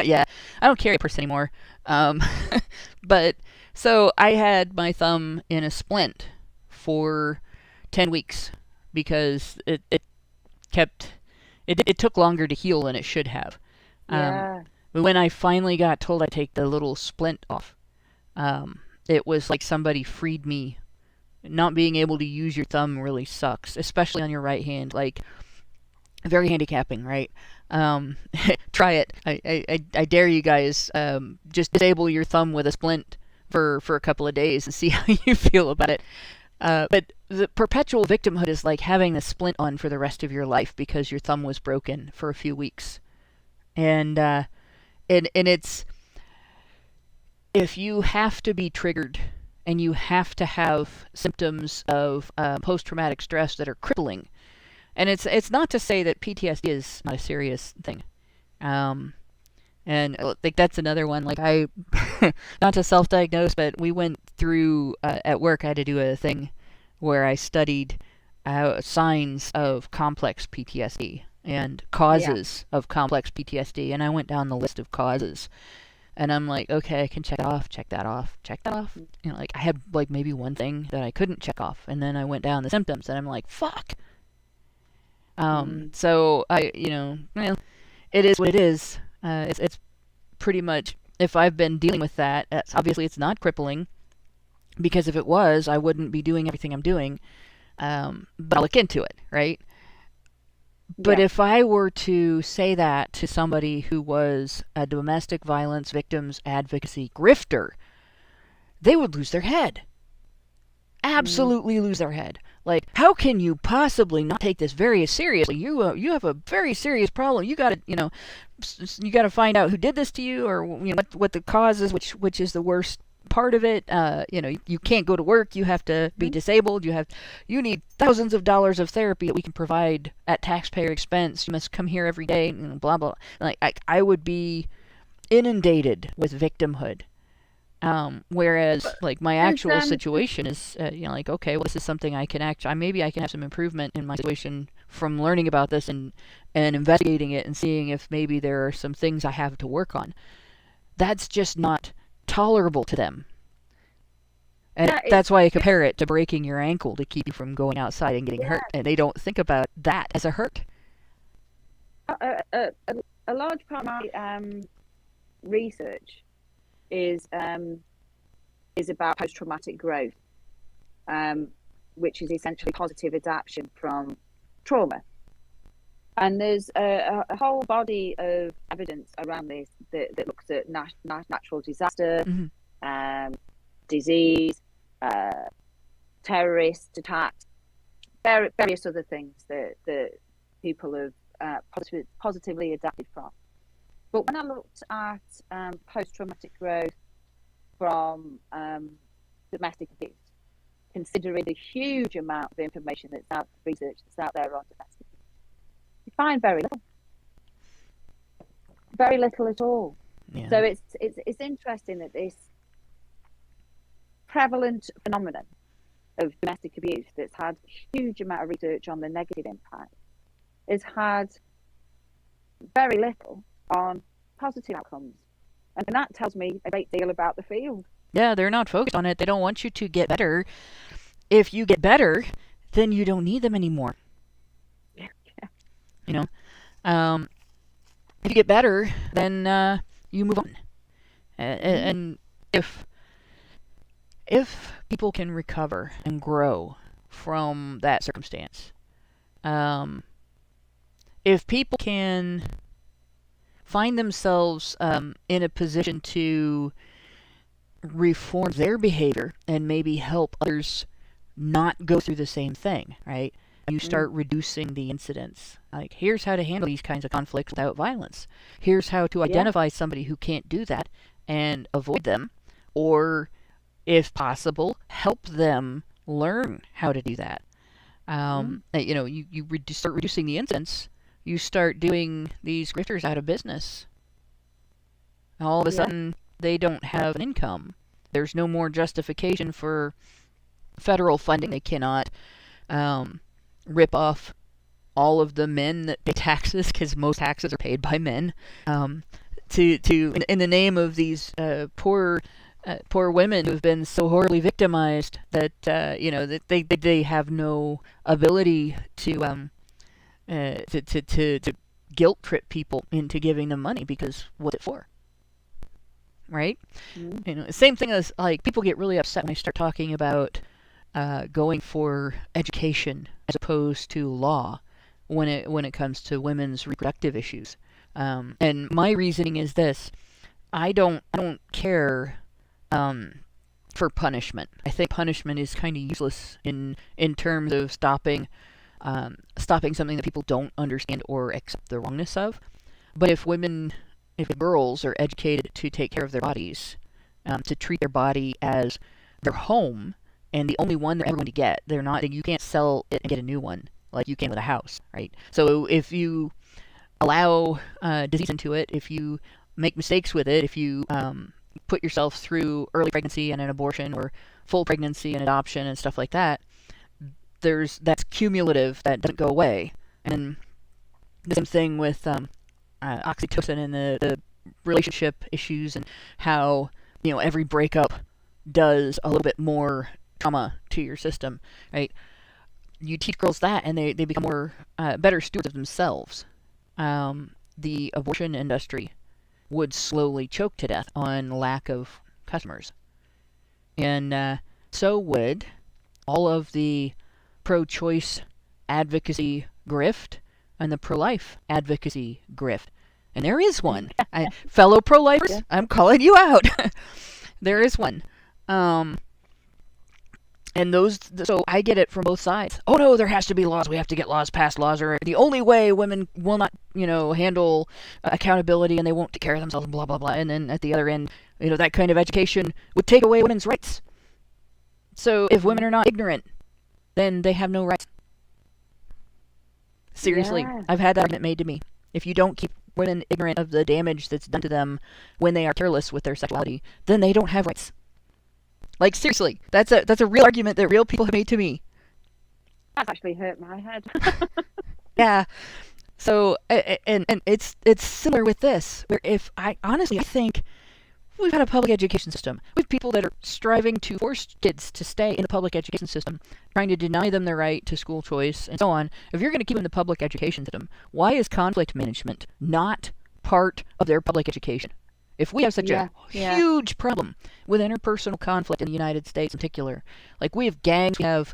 yeah, I don't carry a purse anymore. But so I had my thumb in a splint for 10 weeks because it took longer to heal than it should have. Yeah. But when I finally got told I'd take the little splint off, it was like somebody freed me. Not being able to use your thumb really sucks, especially on your right hand. Very handicapping, right? Try it. I dare you guys. Just disable your thumb with a splint for a couple of days and see how you feel about it. But the perpetual victimhood is like having the splint on for the rest of your life because your thumb was broken for a few weeks. And it's, if you have to be triggered and you have to have symptoms of post-traumatic stress that are crippling, and it's not to say that PTSD is not a serious thing. And that's another one. I, not to self-diagnose, but we went through at work. I had to do a thing where I studied signs of complex PTSD and causes of complex PTSD, and I went down the list of causes. And I'm like, okay, I can check that off, check that off, check that off. I had maybe one thing that I couldn't check off, and then I went down the symptoms, and I'm like, fuck. So it is what it is. It's pretty much, if I've been dealing with that, obviously it's not crippling, because if it was, I wouldn't be doing everything I'm doing. But I'll look into it, right? But if I were to say that to somebody who was a domestic violence victims advocacy grifter, they would lose their head. Absolutely lose their head. How can you possibly not take this very seriously? You have a very serious problem. You got to, you got to find out who did this to you, or what the cause is, which is the worst part of it. You can't go to work. You have to be disabled. You need thousands of dollars of therapy that we can provide at taxpayer expense. You must come here every day. Blah blah. I would be inundated with victimhood. Whereas my actual situation is, okay, well, this is something I can maybe I can have some improvement in my situation from learning about this and investigating it and seeing if maybe there are some things I have to work on. That's just not tolerable to them. And that's why I compare it to breaking your ankle to keep you from going outside and getting hurt. And they don't think about that as a hurt. A large part of my research is about post-traumatic growth, which is essentially positive adaptation from trauma. And there's a whole body of evidence around this that looks at natural disaster, disease, terrorist attacks, various other things that people have positively adapted from. But when I looked at post-traumatic growth from domestic abuse, considering the huge amount of information research that's out there on domestic abuse, you find very little at all. Yeah. So it's interesting that this prevalent phenomenon of domestic abuse that's had a huge amount of research on the negative impact has had very little on positive outcomes. And that tells me a great deal about the field. Yeah, they're not focused on it. They don't want you to get better. If you get better, then you don't need them anymore. Yeah. You know? If you get better, then you move on. And if people can recover and grow from that circumstance, if people can find themselves in a position to reform their behavior and maybe help others not go through the same thing, right? You start reducing the incidents. Like, here's how to handle these kinds of conflicts without violence. Here's how to identify somebody who can't do that and avoid them, or, if possible, help them learn how to do that. You start reducing the incidents. You start doing these grifters out of business. All of a sudden, they don't have an income. There's no more justification for federal funding. They cannot rip off all of the men that pay taxes, because most taxes are paid by men, in the name of these poor women who've been so horribly victimized that that they have no ability to guilt trip people into giving them money, because what's it for? Right? Same thing as, like, people get really upset when I start talking about going for education as opposed to law when it comes to women's reproductive issues. And my reasoning is this: I don't care for punishment. I think punishment is kind of useless in terms of stopping something that people don't understand or accept the wrongness of. But if girls are educated to take care of their bodies, to treat their body as their home and the only one they're ever going to get, you can't sell it and get a new one like you can with a house, right? So if you allow disease into it, if you make mistakes with it, if you put yourself through early pregnancy and an abortion, or full pregnancy and adoption and stuff like that, that's cumulative. That doesn't go away. And the same thing with oxytocin and the relationship issues, and how every breakup does a little bit more trauma to your system, right? You teach girls that, and they become more better stewards of themselves. The abortion industry would slowly choke to death on lack of customers, and so would all of the pro-choice advocacy grift and the pro-life advocacy grift. And there is one. Fellow pro-lifers, I'm calling you out. There is one. And so I get it from both sides. Oh no, there has to be laws. We have to get laws passed. Laws are the only way women will not, handle accountability, and they won't take care of themselves, and blah, blah, blah. And then at the other end, that kind of education would take away women's rights. So if women are not ignorant, then they have no rights. Seriously, I've had that argument made to me. If you don't keep women ignorant of the damage that's done to them when they are careless with their sexuality, then they don't have rights. Like, seriously, that's a real argument that real people have made to me. That's actually hurt my head. Yeah. So, and it's similar with this, where I think we've got a public education system. We have people that are striving to force kids to stay in the public education system, trying to deny them their right to school choice and so on. If you're going to keep them in the public education system, why is conflict management not part of their public education? If we have such a huge problem with interpersonal conflict in the United States in particular, like we have gangs, we have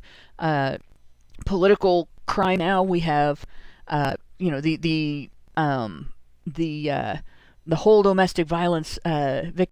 political crime now, we have the whole domestic violence